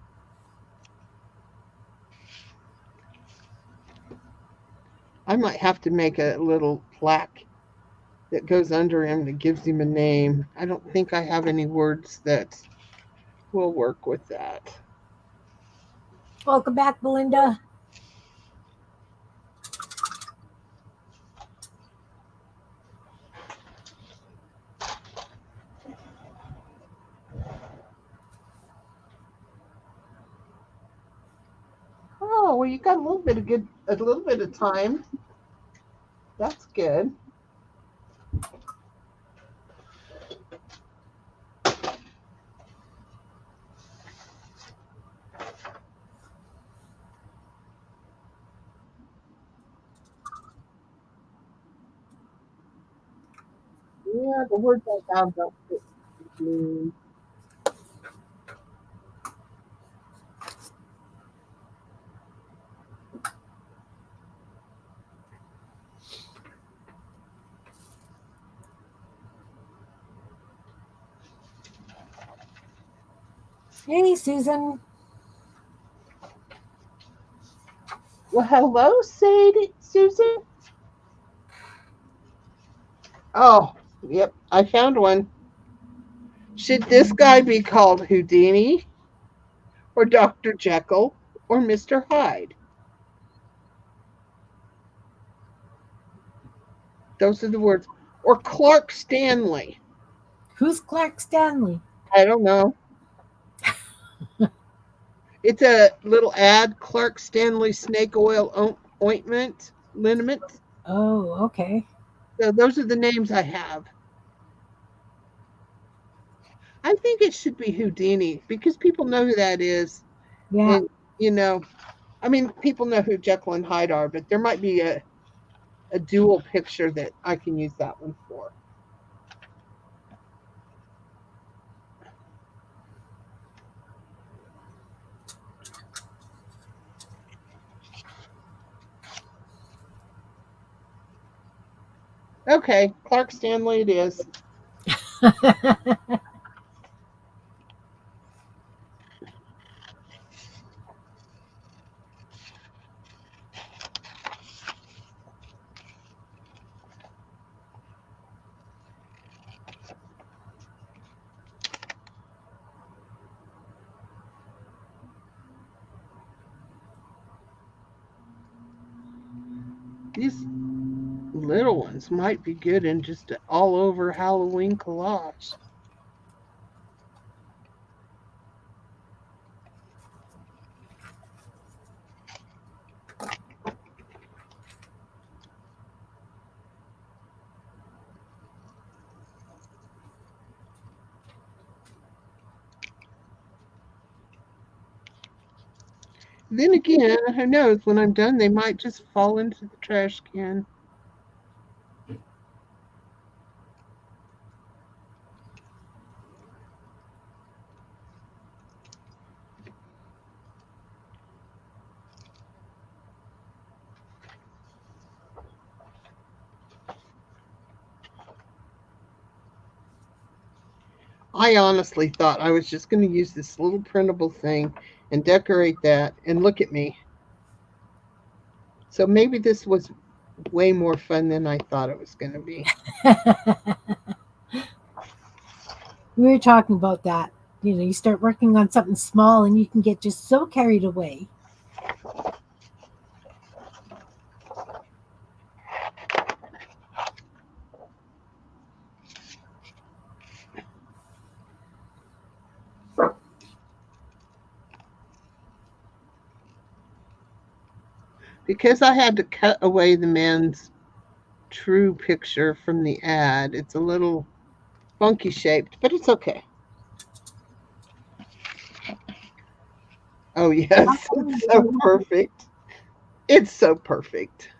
I might have to make a little plaque that goes under him that gives him a name. I don't think I have any words that will work with that. Welcome back, Belinda. Oh, well, you got a little bit of time. That's good. Yeah, the words I have don't fit me. Hey, Susan. Well, hello, Sadie, Susan. Oh, yep, I found one. Should this guy be called Houdini or Dr. Jekyll or Mr. Hyde? Those are the words. Or Clark Stanley. Who's Clark Stanley? I don't know. It's a little ad. Clark Stanley snake oil ointment liniment. Oh, okay. So those are the names I have. I think it should be Houdini because people know who that is. Yeah. And, you know, I mean, people know who Jekyll and Hyde are, but there might be a dual picture that I can use that one for. Okay, Clark Stanley it is. These little ones might be good in just an all over Halloween collage. Then again, who knows? When I'm done, they might just fall into the trash can. I honestly thought I was just going to use this little printable thing and decorate that, and look at me. So maybe this was way more fun than I thought it was going to be. We were talking about that. You start working on something small and you can get just so carried away. Because I had to cut away the man's true picture from the ad, it's a little funky shaped, but it's okay. Oh, yes, it's so perfect. It's so perfect.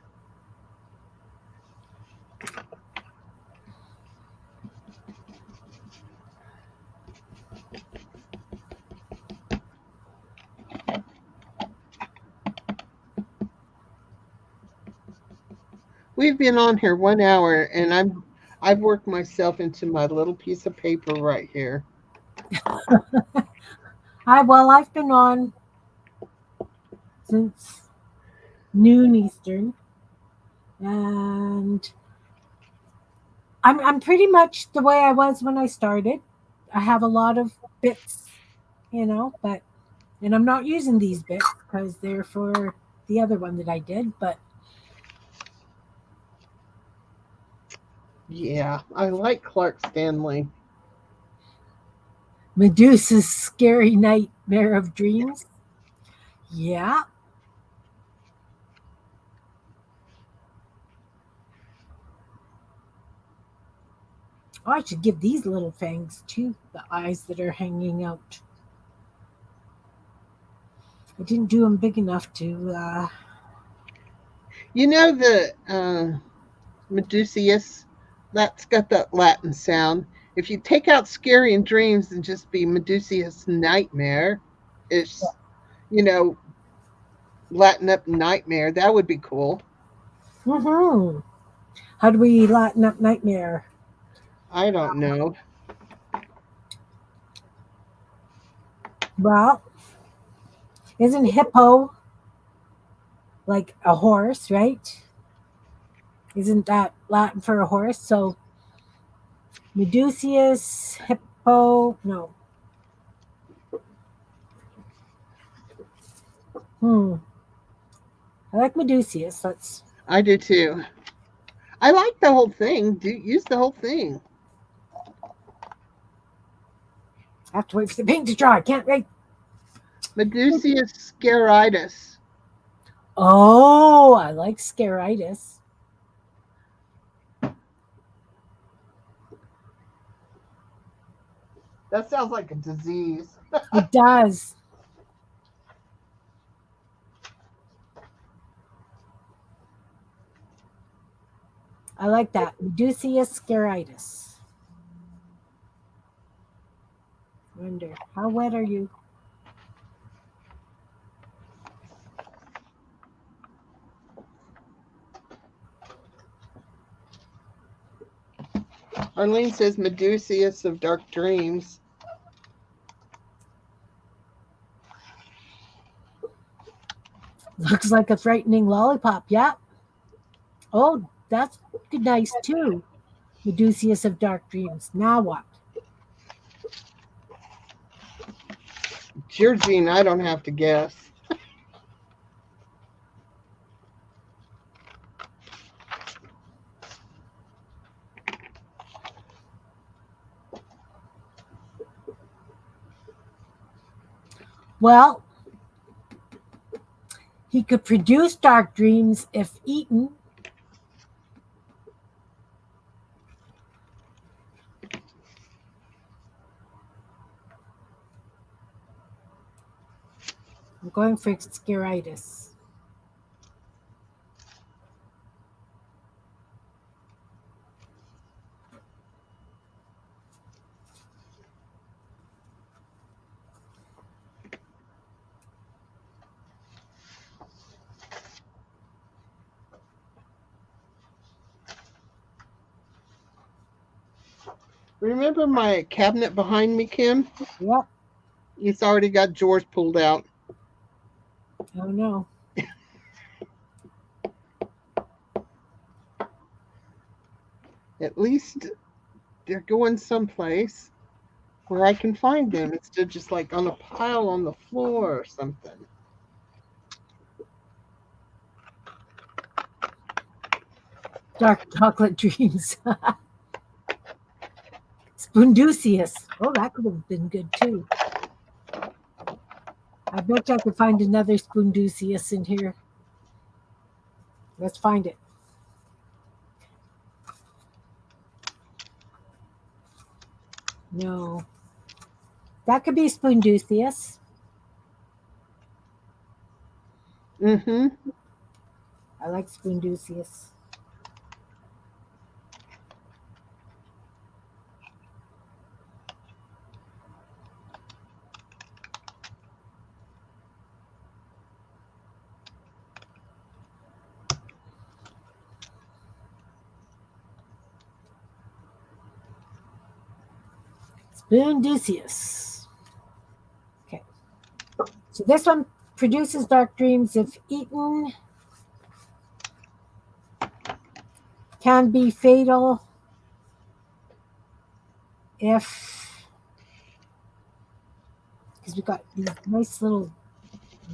We've been on here 1 hour, and I've worked myself into my little piece of paper right here. I've been on since noon Eastern, and I'm pretty much the way I was when I started. I have a lot of bits, but and I'm not using these bits because they're for the other one that I did, but Yeah, I like Clark Stanley. Medusa's Scary Nightmare of Dreams. Yeah. Oh, I should give these little fangs too, the eyes that are hanging out. I didn't do them big enough to. You know the Medusius, that's got that Latin sound. If you take out scary and dreams and just be Medusius nightmare, it's, you know, Latin up nightmare, that would be cool. Mm-hmm. How do we lighten up Nightmare? I don't know. Well, isn't hippo like a horse, right? Isn't that Latin for a horse? So Medusius, hippo, no. Hmm. I like Medusius. Let's I do too. I like the whole thing. Use the whole thing. have to wait for the paint to dry. Can't wait. Medusius scaritis. Oh, I like scaritis. That sounds like a disease. It does. I like that. Medusius scaritis. Wonder, how wet are you? Arlene says Medusius of dark dreams. Looks like a frightening lollipop. Yeah. Oh, that's good, nice too. Medusius of dark dreams. Now what? It's your gene. I don't have to guess. Well, he could produce dark dreams if eaten. I'm going for scaritis. Remember my cabinet behind me, Kim? Yep. It's already got drawers pulled out. Oh no. At least they're going someplace where I can find them instead of just like on a pile on the floor or something. Dark chocolate dreams. Spoondusius. Oh, that could have been good too. I bet I could find another Spoondusius in here. Let's find it. No. That could be Spoondusius. Mm-hmm. I like Spoondusius. Spoondusius. Okay. So this one produces dark dreams if eaten. Can be fatal if, because we've got these nice little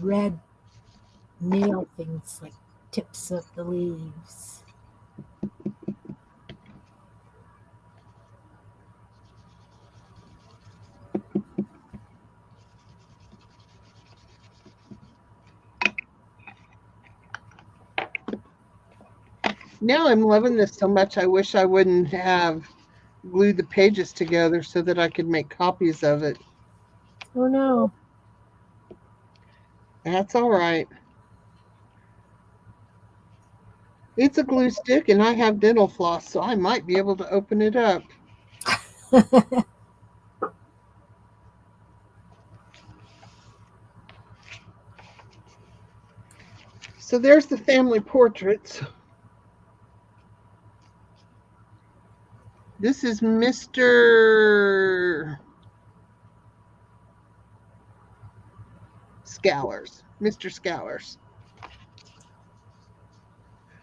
red nail things like tips of the leaves. Now I'm loving this so much. I wish I wouldn't have glued the pages together so that I could make copies of it. Oh no. That's all right. It's a glue stick and I have dental floss, so I might be able to open it up. So there's the family portraits. This is Mr. Scowers. Mr. Scowers.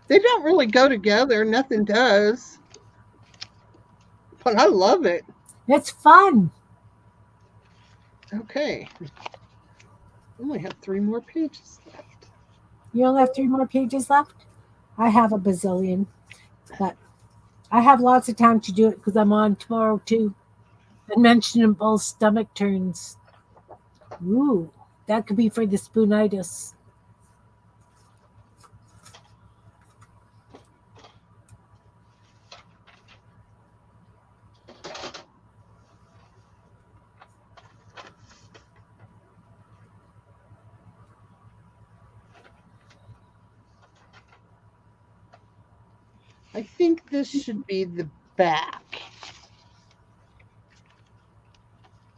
They don't really go together. Nothing does. But I love it. It's fun. Okay. I only have 3 more pages left. You only have 3 more pages left? I have a bazillion. But I have lots of time to do it because I'm on tomorrow too. Unmentionable stomach turns. Ooh, that could be for the spoonitis. I think this should be the back.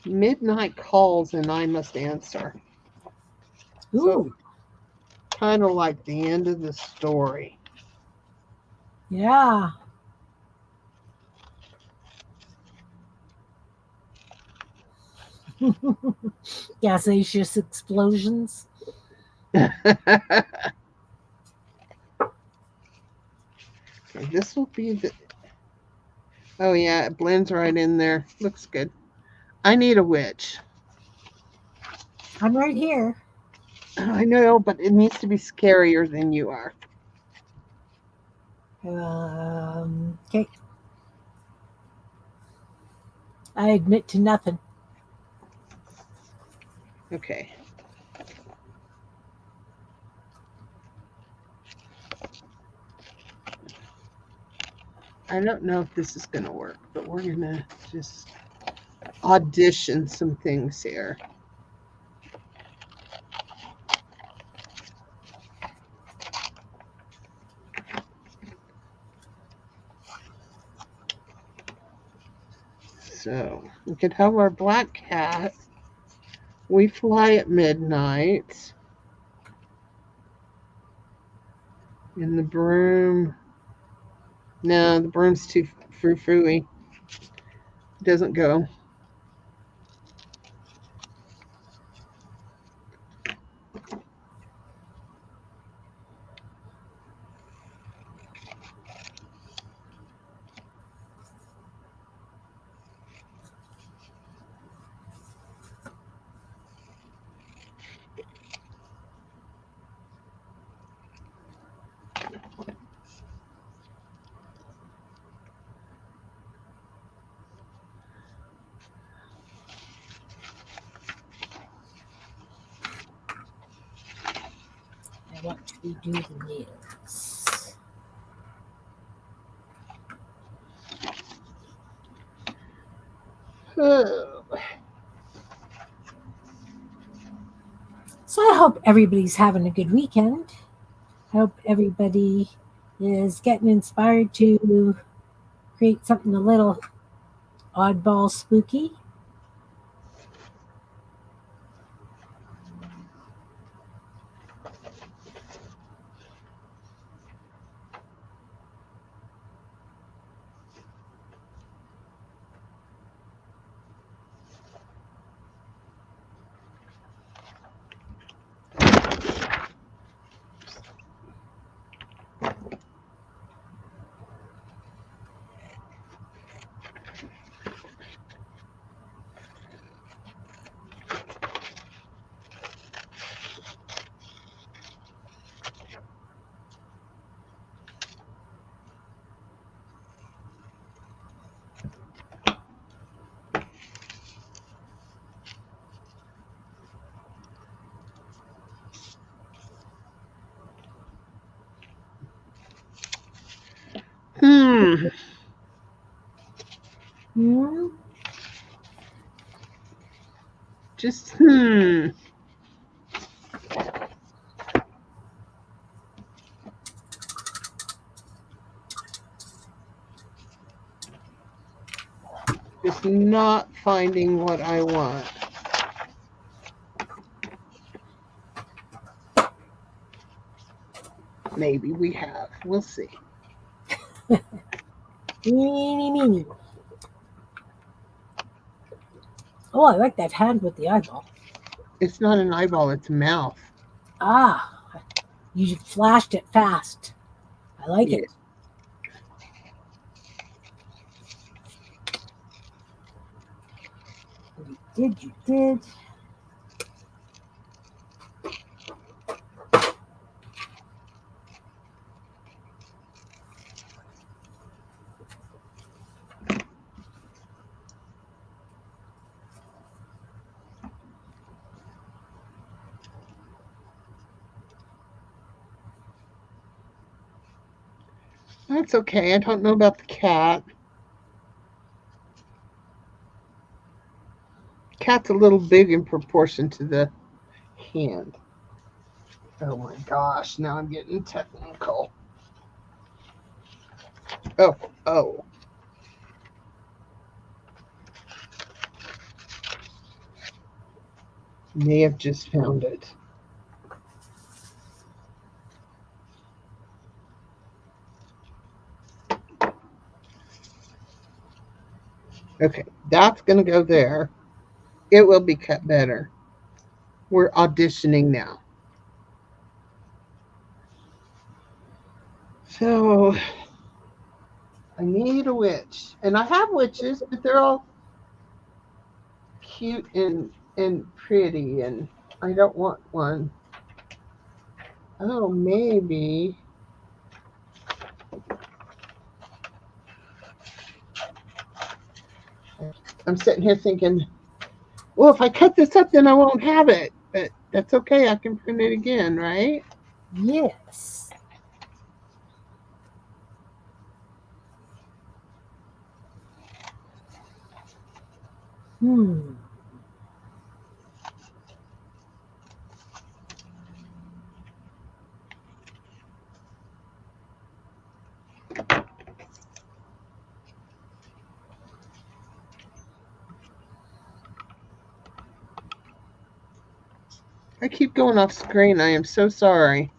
Midnight calls and I must answer. Ooh. So, kind of like the end of the story. Yeah. Gaseous explosions. This will be the. Oh, yeah, it blends right in there. Looks good. I need a witch. I'm right here. I know, but it needs to be scarier than you are. Okay. I admit to nothing. Okay. I don't know if this is going to work, but we're going to just audition some things here. So we could have our black cat. We fly at midnight. And the broom. No, the broom's too frou-frou-y. It doesn't go. I want to redo the nails. Oh. So I hope everybody's having a good weekend. I hope everybody is getting inspired to create something a little oddball spooky. Hmm. Just Just not finding what I want. Maybe we have. We'll see. Meeny, meeny. Oh, I like that hand with the eyeball. It's not an eyeball, it's a mouth. Ah, you flashed it fast. I I like Yeah. it. You did. That's okay. I don't know about the cat. Cat's a little big in proportion to the hand. Oh my gosh, now I'm getting technical. Oh, oh. May have just found it. Okay, that's going to go there. It will be cut better. We're auditioning now. So I need a witch. And I have witches, but they're all cute and pretty, and I don't want one. Oh, maybe. I'm sitting here thinking, well, if I cut this up, then I won't have it. But that's okay. I can print it again, right? Yes. Hmm. I keep going off screen. I am so sorry.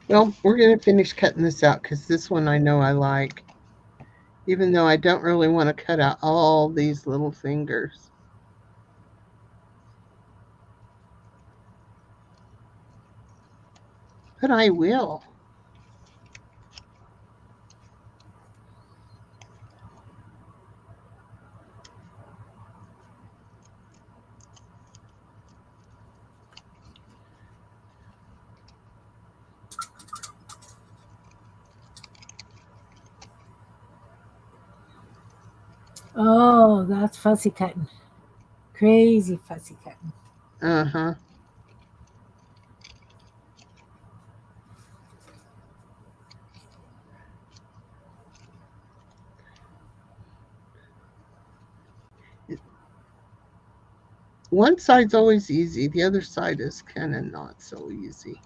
Well, we're going to finish cutting this out because this one I know I like. Even though I don't really want to cut out all these little fingers. But I will. Oh, that's fussy cutting. Crazy fussy cutting. Uh-huh. One side's always easy. The other side is kind of not so easy.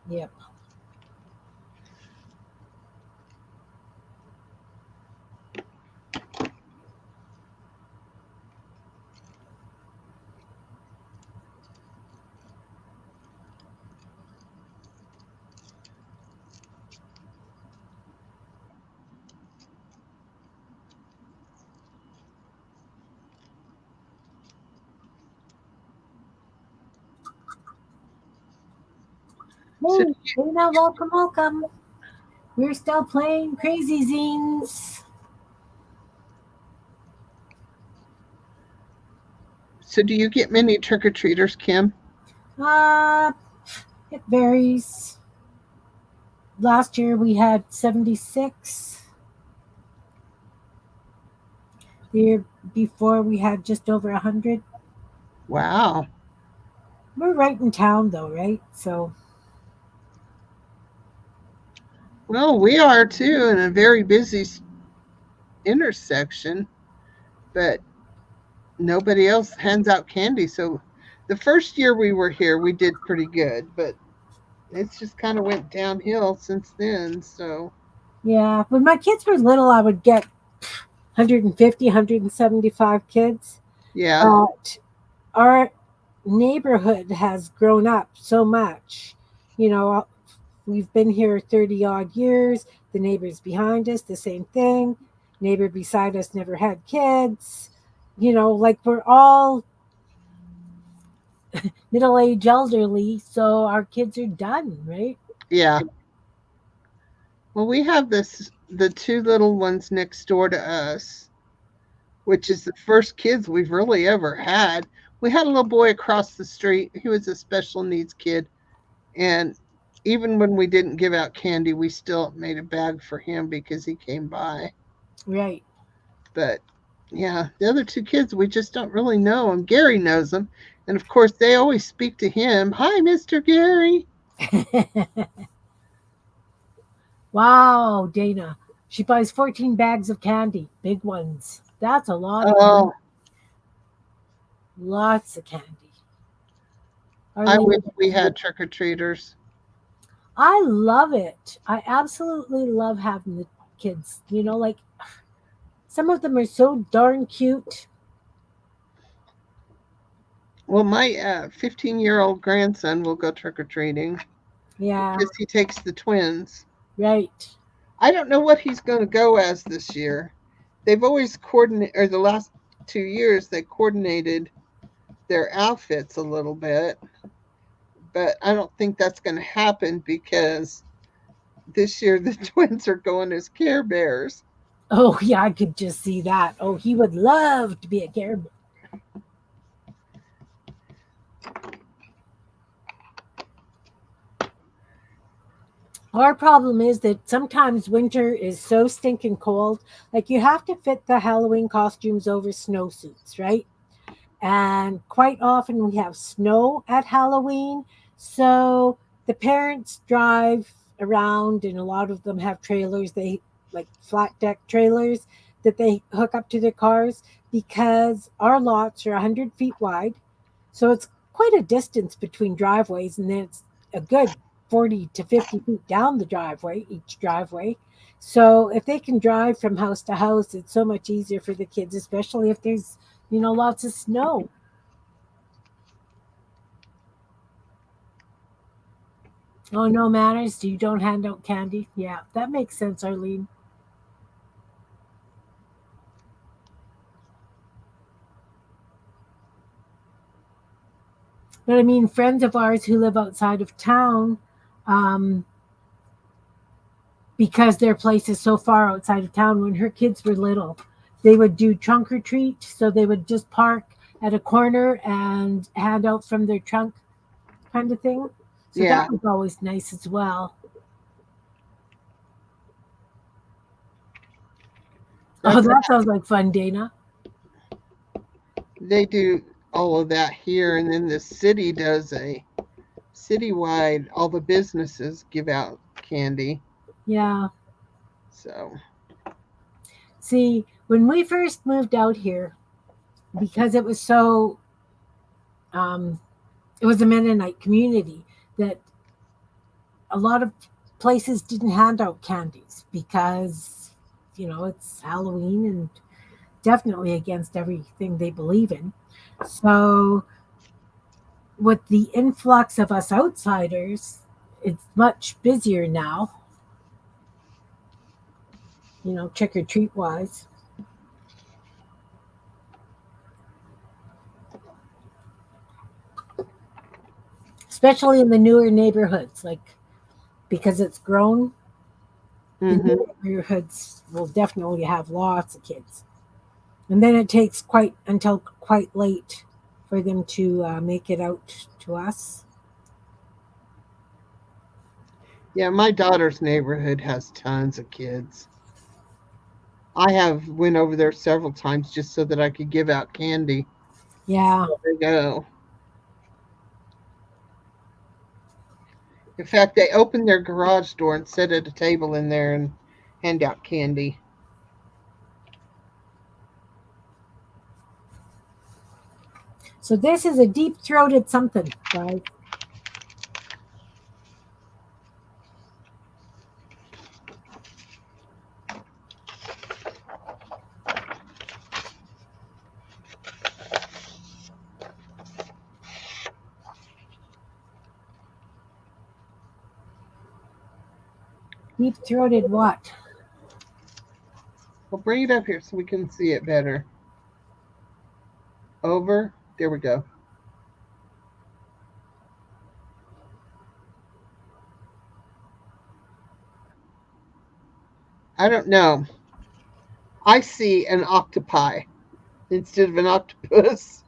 Yep. So, Hey, Lena, welcome, welcome. We're still playing Crazy Zines. so do you get many trick-or-treaters, Kim? It varies. Last year we had 76. The year before we had just over 100. Wow. We're right in town though, right? So Well, we are too in a very busy intersection, but nobody else hands out candy. So the first year we were here, we did pretty good, but it's just kind of went downhill since then. So yeah, when my kids were little, I would get 150, 175 kids. yeah. But our neighborhood has grown up so much. You know, we've been here 30 odd years. The neighbors behind us, the same thing. Neighbor beside us never had kids. You know, like we're all middle aged elderly, so our kids are done, right? Yeah. Well, we have the two little ones next door to us, which is the first kids we've really ever had. We had a little boy across the street. He was a special needs kid. And even when we didn't give out candy, we still made a bag for him because he came by. Right. But yeah, the other two kids, we just don't really know them. Gary knows them. And of course, they always speak to him. Hi, Mr. Gary. Wow, Dana. She buys 14 bags of candy, big ones. That's a lot of candy. Oh, Lots of candy. I wish Arlene, we had trick or treaters. I love it. I absolutely love having the kids. You know, like some of them are so darn cute. Well, my 15-year-old grandson will go trick or treating Yeah, because he takes the twins. right. I don't know what he's going to go as this year. They've always coordinated, or the last 2 years, they coordinated their outfits a little bit, but I don't think that's going to happen because this year the twins are going as Care Bears. Oh, yeah, I could just see that. Oh, he would love to be a Care Bear. Our problem is that sometimes winter is so stinking cold. Like you have to fit the Halloween costumes over snowsuits, right? And quite often we have snow at Halloween. So the parents drive around, and a lot of them have trailers, they like flat deck trailers that they hook up to their cars because our lots are 100 feet wide. So it's quite a distance between driveways, and then it's a good 40 to 50 feet down the driveway, each driveway. So if they can drive from house to house, it's so much easier for the kids, especially if there's, lots of snow. Oh, no manners. You don't hand out candy. Yeah, that makes sense, Arlene. But I mean, friends of ours who live outside of town, um, because their place is so far outside of town, when her kids were little, they would do trunk or treat. So they would just park at a corner and hand out from their trunk kind of thing. So Yeah, that was always nice as well. Oh, that's that sounds like fun, Dana. they do all of that here, and then the city does a citywide. All the businesses give out candy. Yeah. So See, when we first moved out here, because it was so, um, it was a Mennonite community, that a lot of places didn't hand out candies because, it's Halloween and definitely against everything they believe in. So, with the influx of us outsiders, it's much busier now, trick or treat wise. Especially in the newer neighborhoods, like because it's grown, the hmm new neighborhoods will definitely have lots of kids. And then it takes quite until quite late for them to make it out to us. yeah, my daughter's neighborhood has tons of kids. I have went over there several times just so that I could give out candy. Yeah. There they go. In fact, they open their garage door and sit at a table in there and hand out candy. So this is a deep throated something, guys. Deep-throated what? Well, bring it up here so we can see it better. Over. There we go. I don't know. I see an octopi instead of an octopus.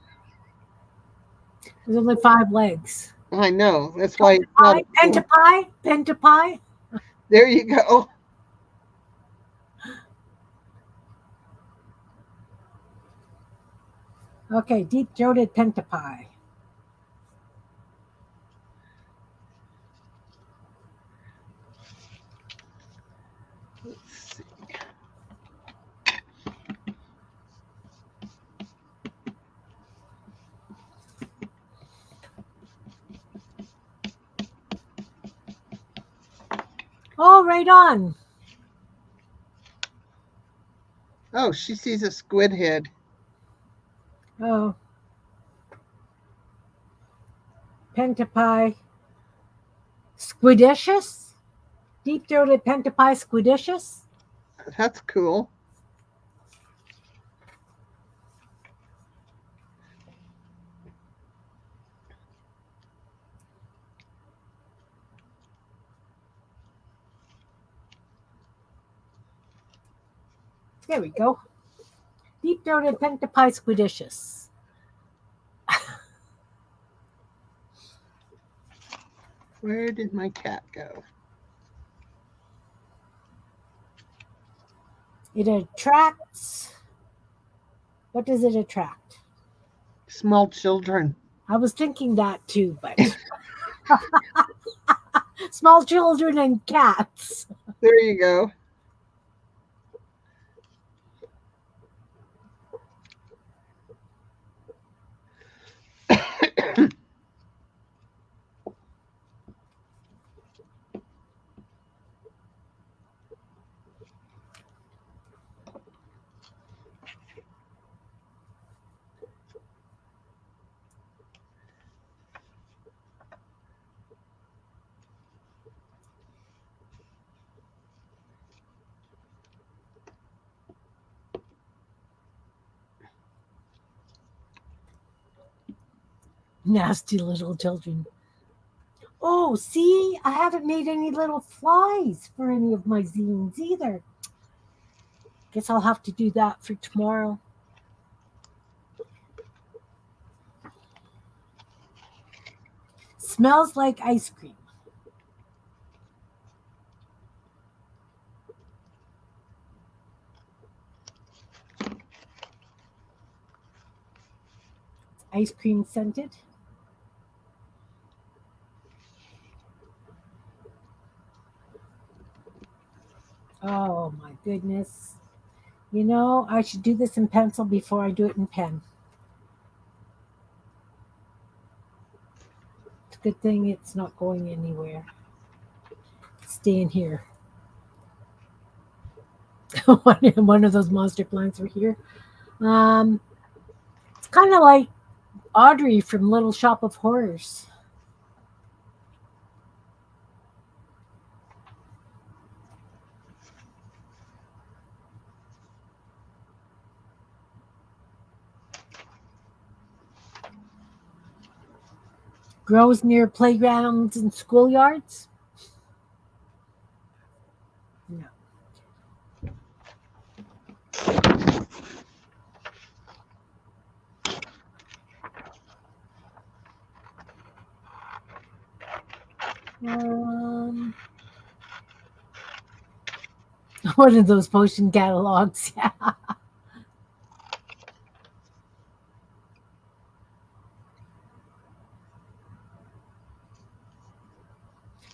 There's only 5 legs. I know. That's why it's not. Pentapie? Pentapie? There you go. Okay, deep-throated pentapie. Let's see. Oh, right on. Oh, she sees a squid head. Oh. Pentapie squidicious? Deep-throated pentapie squidicious? That's cool. There we go. Deep-throated pentapie squidicious. Where did my cat go? It attracts. What does it attract? Small children. I was thinking that too, but small children and cats. There you go. Nasty little children. Oh, see, I haven't made any little flies for any of my zines either. Guess I'll have to do that for tomorrow. Smells like ice cream. Ice cream scented. Oh my goodness. You know, I should do this in pencil before I do it in pen. It's a good thing it's not going anywhere. It's staying here. One of those monster plants were here. It's kind of like Audrey from Little Shop of Horrors. Grows near playgrounds and schoolyards? No. One of those potion catalogs. Yeah.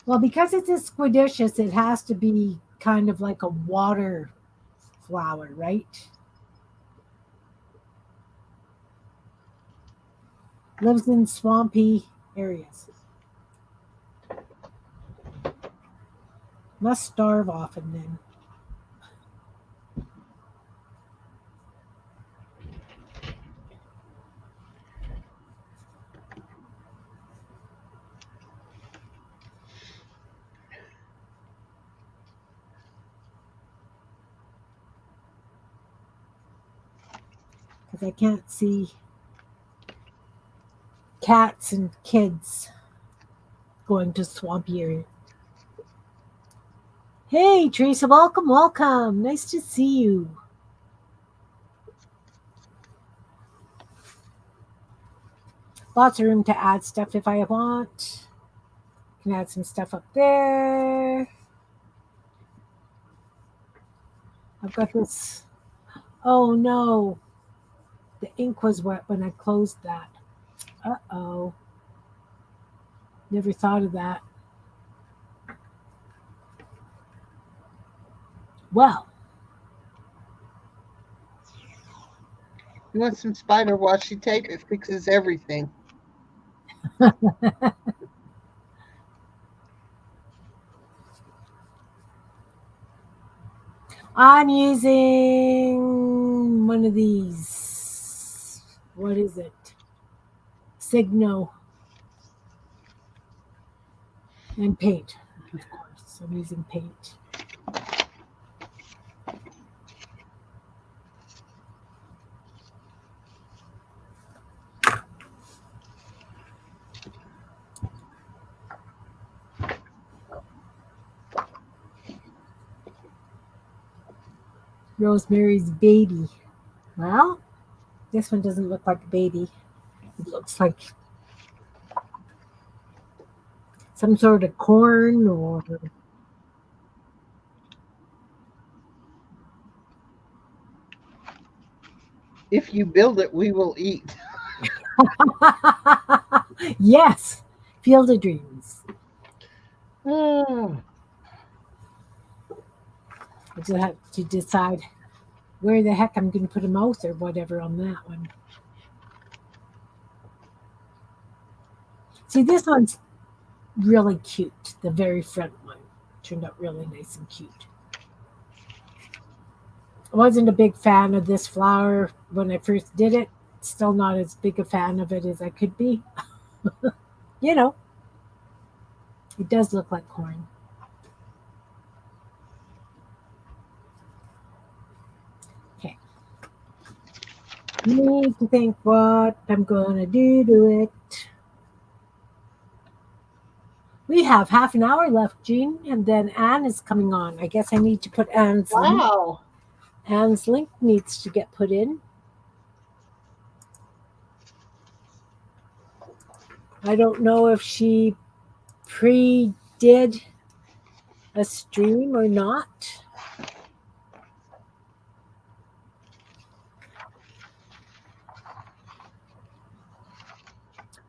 Well, because it's a squidicious, it has to be kind of like a water flower, right? Lives in swampy areas. Must starve often then. because I can't see cats and kids going to swampy area. Hey, Teresa, welcome, welcome. Nice to see you. Lots of room to add stuff if I want. Can add some stuff up there. I've got this. Oh no, the ink was wet when I closed that. Uh-oh. Never thought of that. Well. You want some spider washi tape? It fixes everything. I'm using one of these. What is it? Signo. And paint, of course. I'm using paint. Rosemary's Baby. Well, this one doesn't look like a baby. It looks like some sort of corn or... If you build it, we will eat. Yes, Field of Dreams. Oh. I just have to decide where the heck I'm going to put a mouth or whatever on that one. See, this one's really cute. The very front one turned out really nice and cute. I wasn't a big fan of this flower when I first did it. Still not as big a fan of it as I could be. You know, it does look like corn. Okay. Need to think what I'm going to do to it. We have half an hour left, Jean, and then Anne is coming on. I guess I need to put Anne's link. Wow. Anne's link needs to get put in. I don't know if she pre-did a stream or not.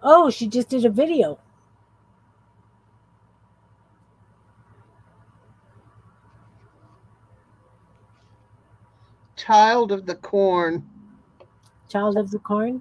Oh, she just did a video. Child of the Corn. Child of the Corn.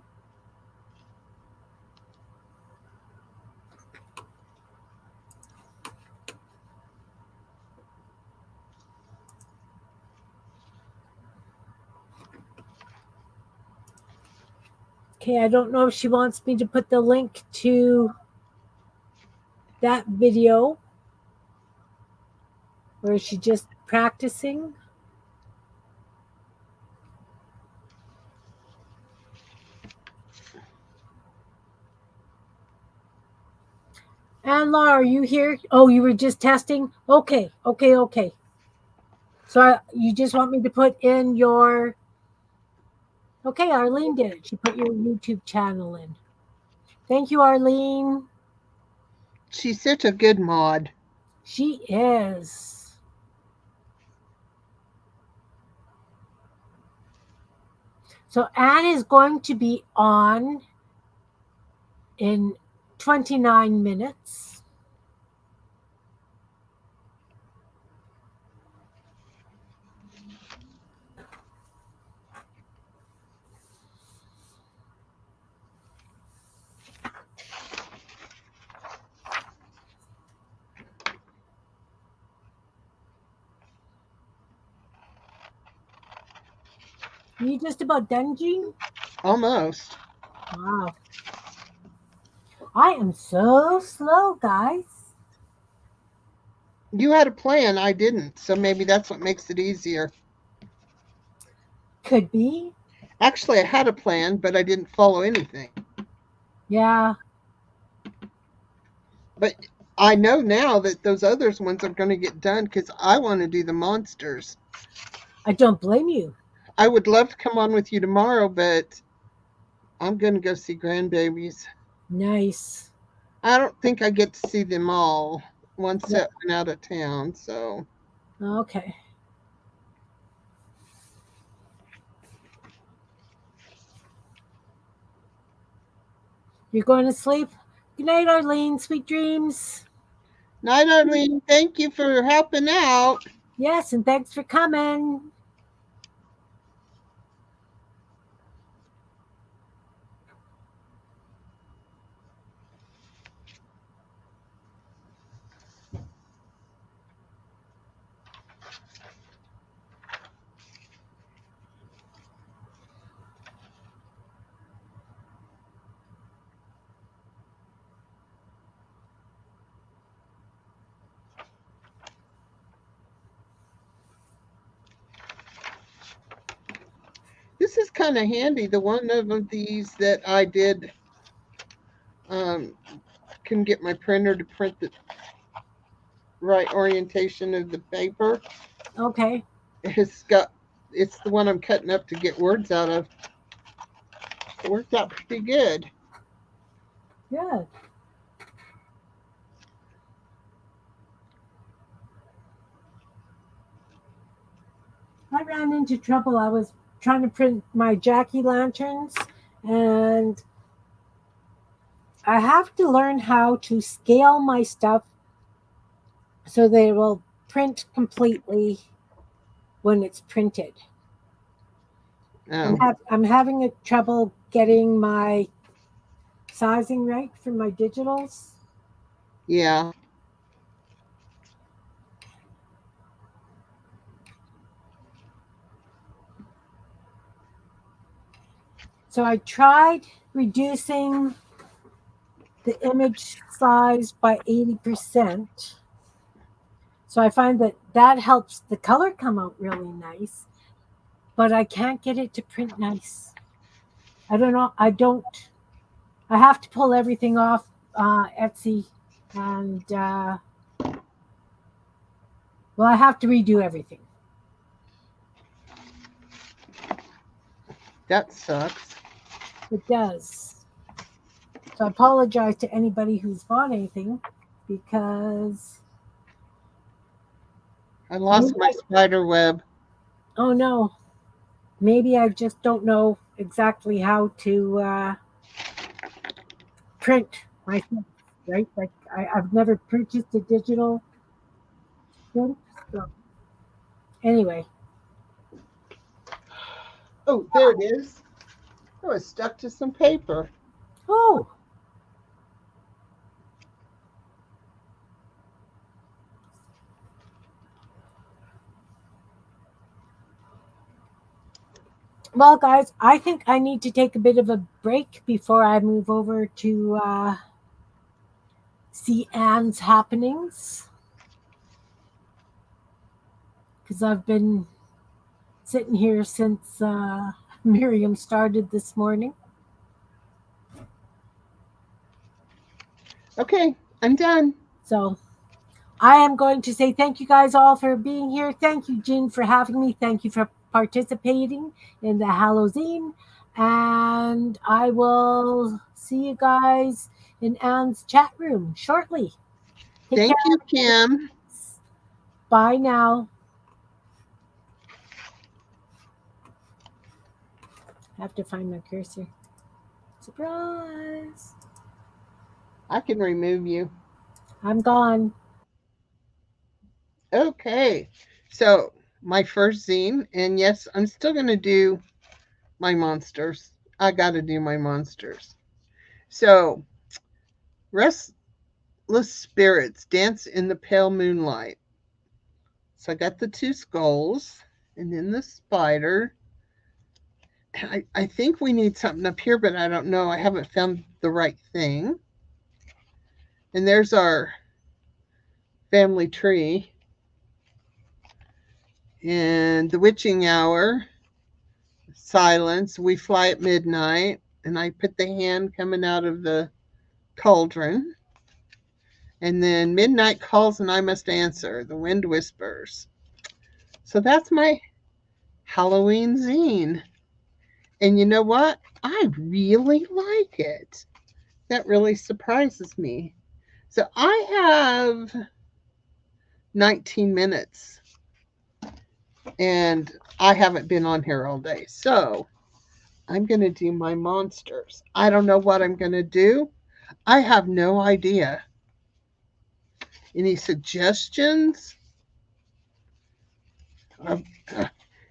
Okay, I don't know if she wants me to put the link to that video, or is she just practicing? And Laura, are you here? Oh, you were just testing? Okay. So you just want me to put in your... Okay, Arlene did it. She put your YouTube channel in. Thank you, Arlene. She's such a good mod. She is. So Anne is going to be on in 29 minutes. Are you just about done, Jean? Almost. Wow. I am so slow, guys. You had a plan, I didn't. So maybe that's what makes it easier. Could be. Actually, I had a plan, but I didn't follow anything. Yeah. But I know now that those others ones are going to get done because I want to do the monsters. I don't blame you. I would love to come on with you tomorrow, but I'm going to go see grandbabies. Nice. I don't think I get to see them all. One Yeah. set went out of town, so. Okay. You're going to sleep? Good night, Arlene. Sweet dreams. Night, Arlene. Thank you for helping out. Yes, and thanks for coming. This is kind of handy. The one of these that I did um, can get my printer to print the right orientation of the paper. Okay. It's the one I'm cutting up to get words out of. It worked out pretty good. Good. I ran into trouble. I was trying to print my jack-o'-lanterns, and I have to learn how to scale my stuff so they will print completely when it's printed. Oh, I'm having a trouble getting my sizing right for my digitals. yeah. So I tried reducing the image size by 80%. So I find that that helps the color come out really nice, but I can't get it to print nice. I don't know. I have to pull everything off Etsy, and well, I have to redo everything. That sucks. It does. So I apologize to anybody who's bought anything because I lost my spider web. oh no, maybe I just don't know exactly how to print myself, right? Like I've never purchased a digital print. So anyway, Oh, there it is. Oh, it's stuck to some paper. oh, well, guys, I think I need to take a bit of a break before I move over to see Anne's happenings because I've been sitting here since Miriam started this morning. Okay, I'm done. So I am going to say thank you guys all for being here. Thank you, Jean, for having me. Thank you for participating in the Halloween. And I will see you guys in Anne's chat room shortly. Take Thank care. you, Kim. Bye now. I have to find my cursor. Surprise. I can remove you. I'm gone. Okay, so my first zine, and yes, I'm still going to do my monsters. I got to do my monsters. So, Restless Spirits Dance in the Pale Moonlight. So I got the two skulls and then the spider. I think we need something up here, but I don't know. I haven't found the right thing. And there's our family tree. And the witching hour. silence, we fly at midnight, and I put the hand coming out of the cauldron. And then midnight calls and I must answer. The wind whispers. So that's my Halloween zine. And you know what? I really like it. That really surprises me. So I have 19 minutes and I haven't been on here all day. So I'm going to do my monsters. I don't know what I'm going to do. I have no idea. Any suggestions?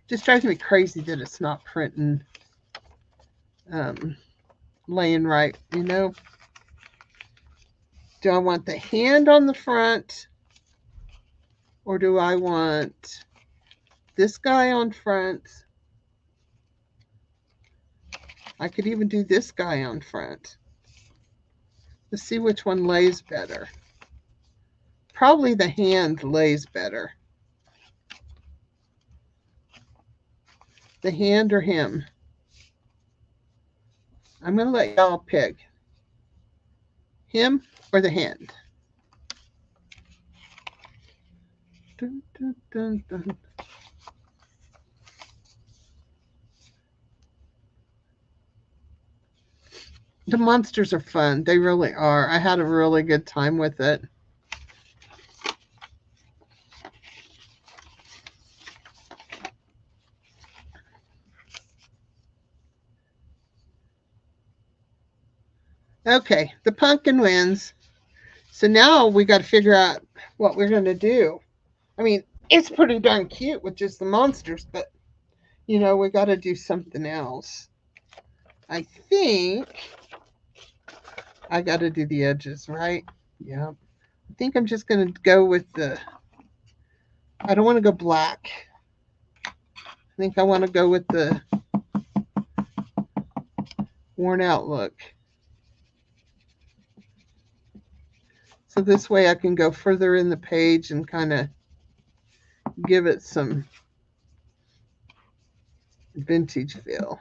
Just drives me crazy that it's not printing, laying right, you know? Do I want the hand on the front? Or do I want this guy on front? I could even do this guy on front. Let's see which one lays better. Probably the hand lays better. The hand or him? I'm going to let y'all pick. Him or the hand? Dun, dun, dun, dun. The monsters are fun. They really are. I had a really good time with it. Okay, the pumpkin wins. So now we got to figure out what we're going to do. I mean, it's pretty darn cute with just the monsters, but, you know, we got to do something else. I think I got to do the edges, right? Yeah. I think I'm just going to go with the, I don't want to go black. I think I want to go with the worn out look. So this way I can go further in the page and kind of give it some vintage feel.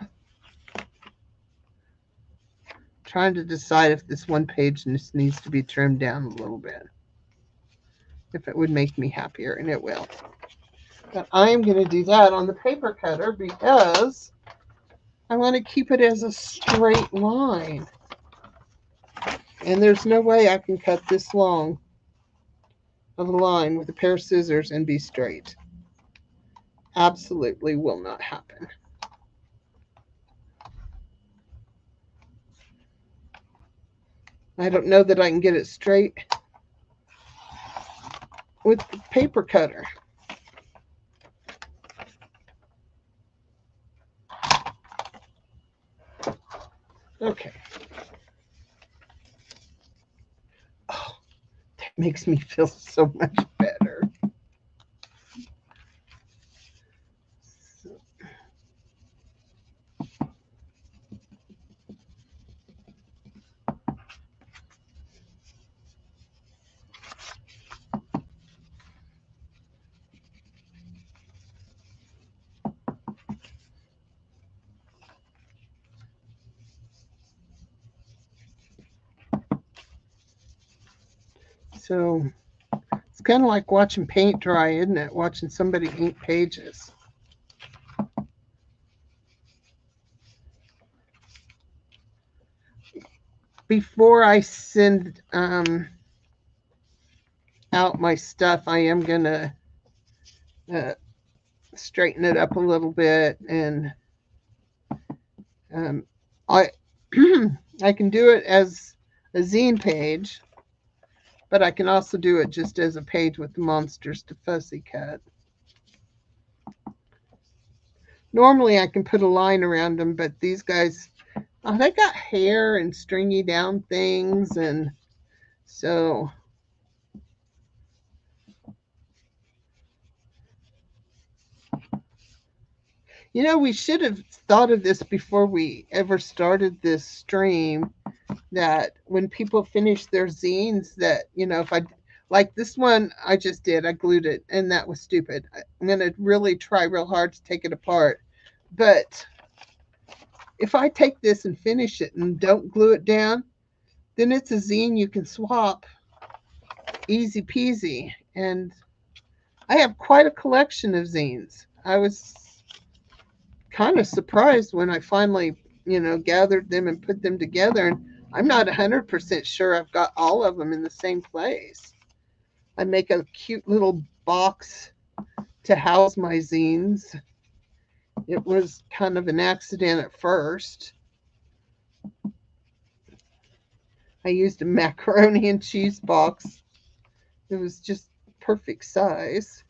Trying to decide if this one page just needs to be trimmed down a little bit. If it would make me happier, and it will. But I am going to do that on the paper cutter because I want to keep it as a straight line. And there's no way I can cut this long of a line with a pair of scissors and be straight. Absolutely will not happen. I don't know that I can get it straight with the paper cutter. Okay. Oh, that makes me feel so much better. So it's kind of like watching paint dry, isn't it? Watching somebody ink pages. Before I send out my stuff, I am going to straighten it up a little bit. And I I can do it as a zine page, but I can also do it just as a page with the monsters to fussy cut. Normally I can put a line around them, but these guys, oh, they got hair and stringy down things, and so you know, we should have thought of this before we ever started this stream, that when people finish their zines, that, you know, if I, like this one I just did, I glued it, and that was stupid. I'm going to really try real hard to take it apart. But if I take this and finish it and don't glue it down, then it's a zine you can swap easy peasy. And I have quite a collection of zines. I was kind of surprised when I finally, gathered them and put them together. And I'm not 100% sure I've got all of them in the same place. I make a cute little box to house my zines. It was kind of an accident at first. I used a macaroni and cheese box. It was just perfect size.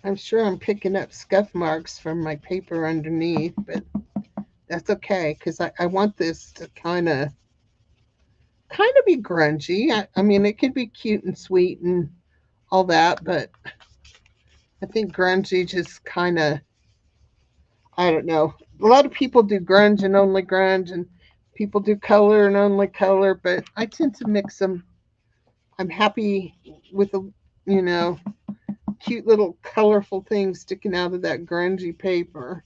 I'm sure I'm picking up scuff marks from my paper underneath, but that's okay because I want this to kind of be grungy. I mean, it could be cute and sweet and all that, but I think grungy just kind of, I don't know. A lot of people do grunge and only grunge, and people do color and only color, but I tend to mix them. I'm happy with you know, cute little colorful things sticking out of that grungy paper.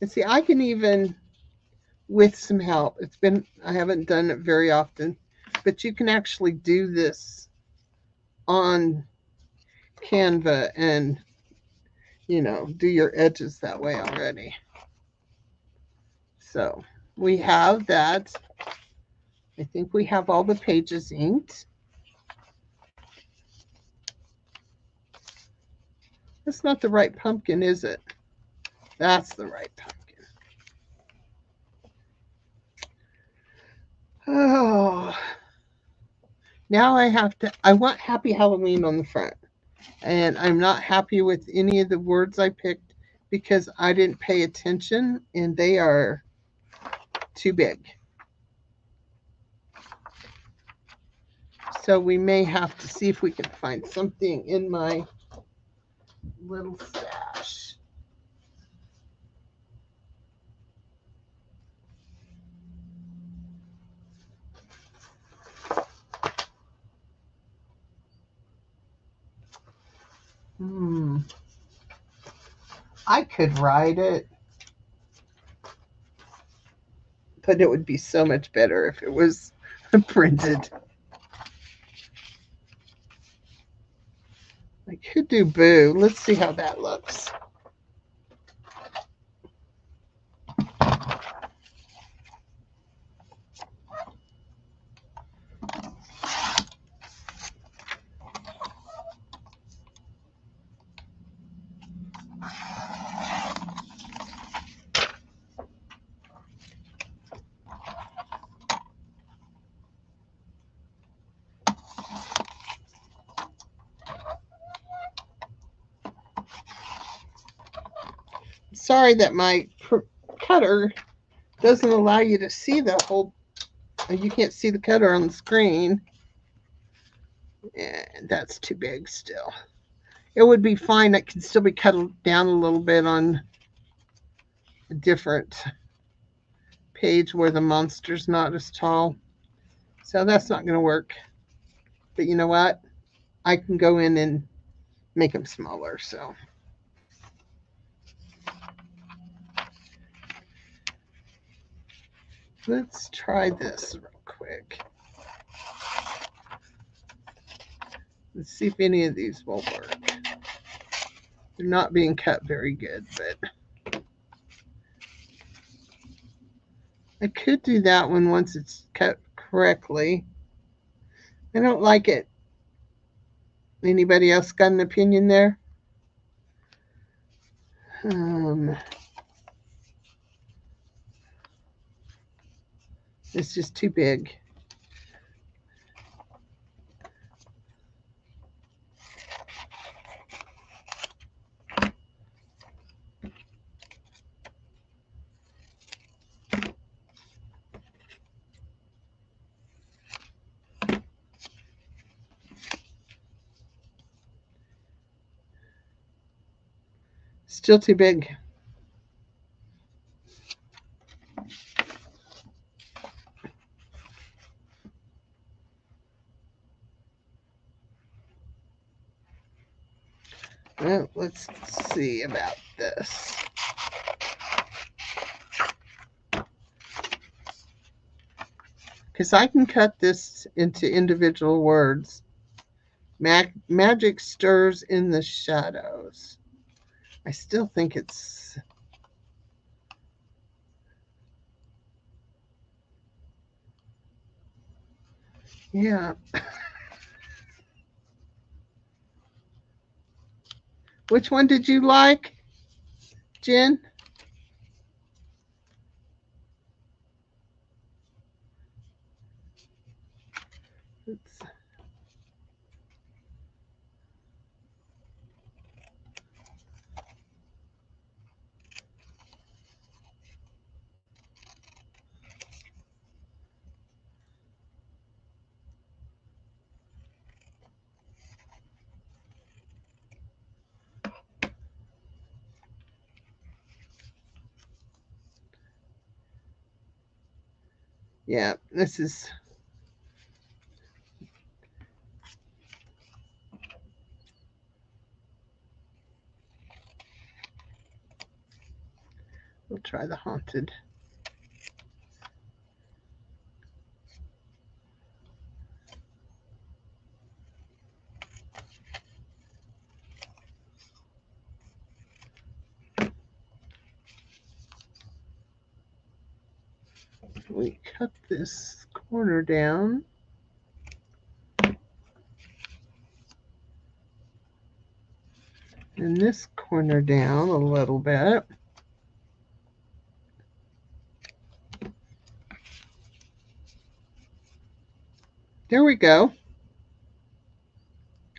And see, I can even, with some help, I haven't done it very often, but you can actually do this on Canva and, do your edges that way already. So we have that. I think we have all the pages inked. That's not the right pumpkin, is it? That's the right pumpkin. Oh, now I want Happy Halloween on the front. And I'm not happy with any of the words I picked because I didn't pay attention and they are too big. So we may have to see if we can find something in my little stash. I could write it, but it would be so much better if it was printed. I could do Boo. Let's see how that looks. Sorry that my cutter doesn't allow you to see the whole, you can't see the cutter on the screen. And that's too big still. It would be fine. It can still be cut down a little bit on a different page where the monster's not as tall. So that's not going to work. But you know what? I can go in and make them smaller. So let's try this real quick. Let's see if any of these will work. They're not being cut very good, but I could do that one once it's cut correctly. I don't like it Anybody else got an opinion there? It's just too big. Still too big. Well, let's see about this. Because I can cut this into individual words. Magic stirs in the shadows. I still think it's... Yeah. Which one did you like, Jen? Yeah, this is... We'll try the haunted. We cut this corner down. And this corner down a little bit. There we go.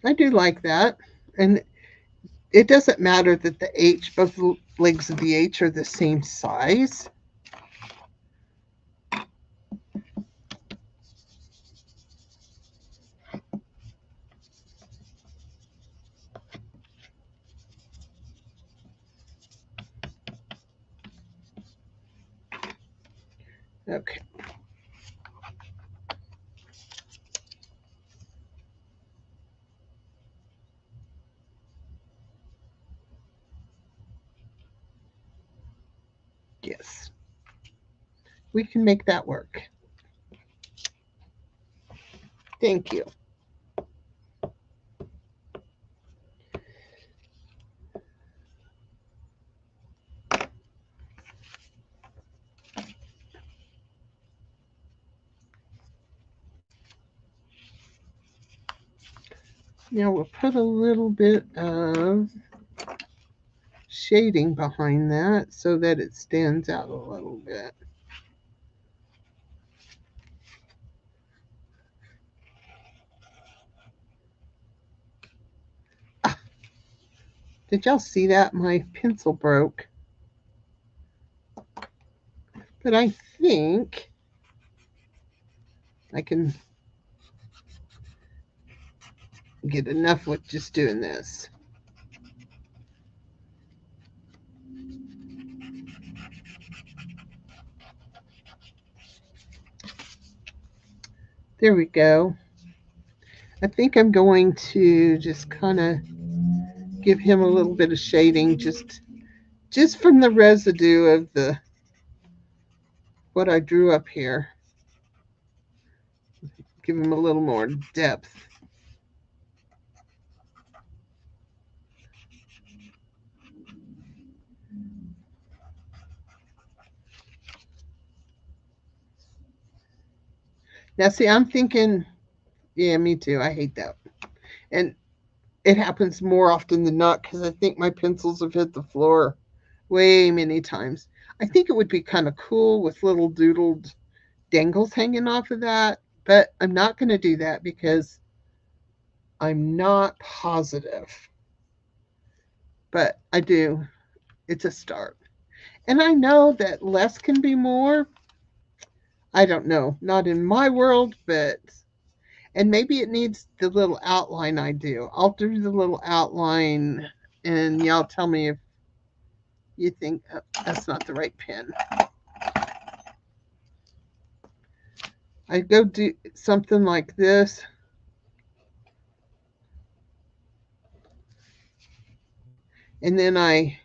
I do like that. And it doesn't matter that the H, both legs of the H are the same size. Okay. Yes. We can make that work. Thank you. Now we'll put a little bit of shading behind that so that it stands out a little bit. Did y'all see that? My pencil broke. But I think I can get enough with just doing this. There we go. I think I'm going to just kind of give him a little bit of shading just from the residue of the what I drew up here. Give him a little more depth. Now, see, I'm thinking, yeah, me too. I hate that. And it happens more often than not because I think my pencils have hit the floor way many times. I think it would be kind of cool with little doodled dangles hanging off of that, but I'm not going to do that because I'm not positive. But I do. It's a start. And I know that less can be more. I don't know. Not in my world, but. And maybe it needs the little outline I do. I'll do the little outline and y'all tell me if you think that's not the right pen. I go do something like this. And then I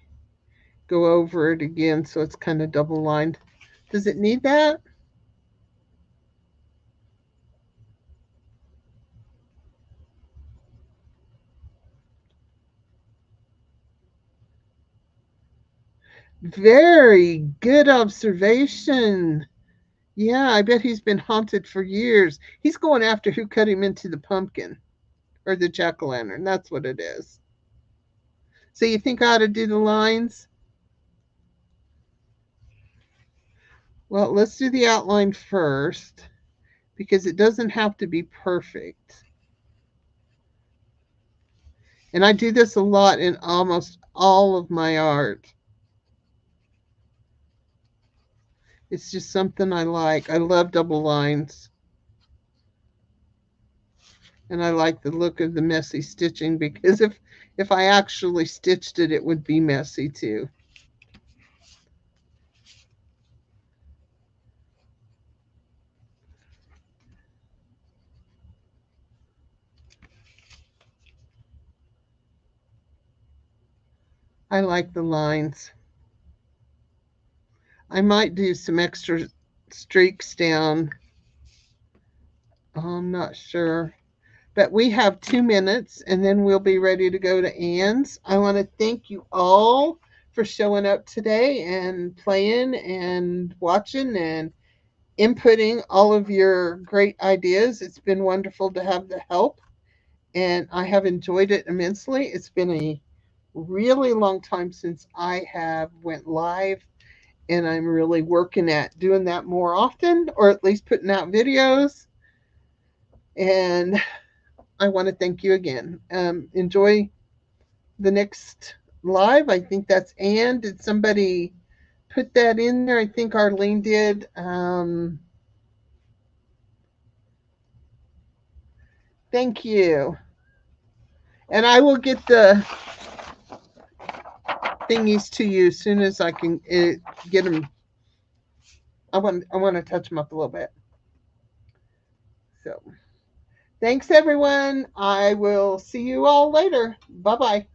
go over it again so it's kind of double lined. Does it need that? Very good observation. Yeah, I bet he's been haunted for years. He's going after who cut him into the pumpkin or the jack-o'-lantern. That's what it is. So you think I ought to do the lines? Well, let's do the outline first because it doesn't have to be perfect. And I do this a lot in almost all of my art. It's just something I like. I love double lines. And I like the look of the messy stitching because if I actually stitched it, it would be messy too. I like the lines. I might do some extra streaks down. I'm not sure. But we have 2 minutes and then we'll be ready to go to Anne's. I want to thank you all for showing up today and playing and watching and inputting all of your great ideas. It's been wonderful to have the help and I have enjoyed it immensely. It's been a really long time since I have went live and I'm really working at doing that more often or at least putting out videos. And I want to thank you again. Enjoy the next live. I think that's Anne. Did somebody put that in there? I think Arlene did. Thank you. And I will get the thingies to you as soon as I can get them. I want to touch them up a little bit. So, thanks everyone. I will see you all later. Bye bye.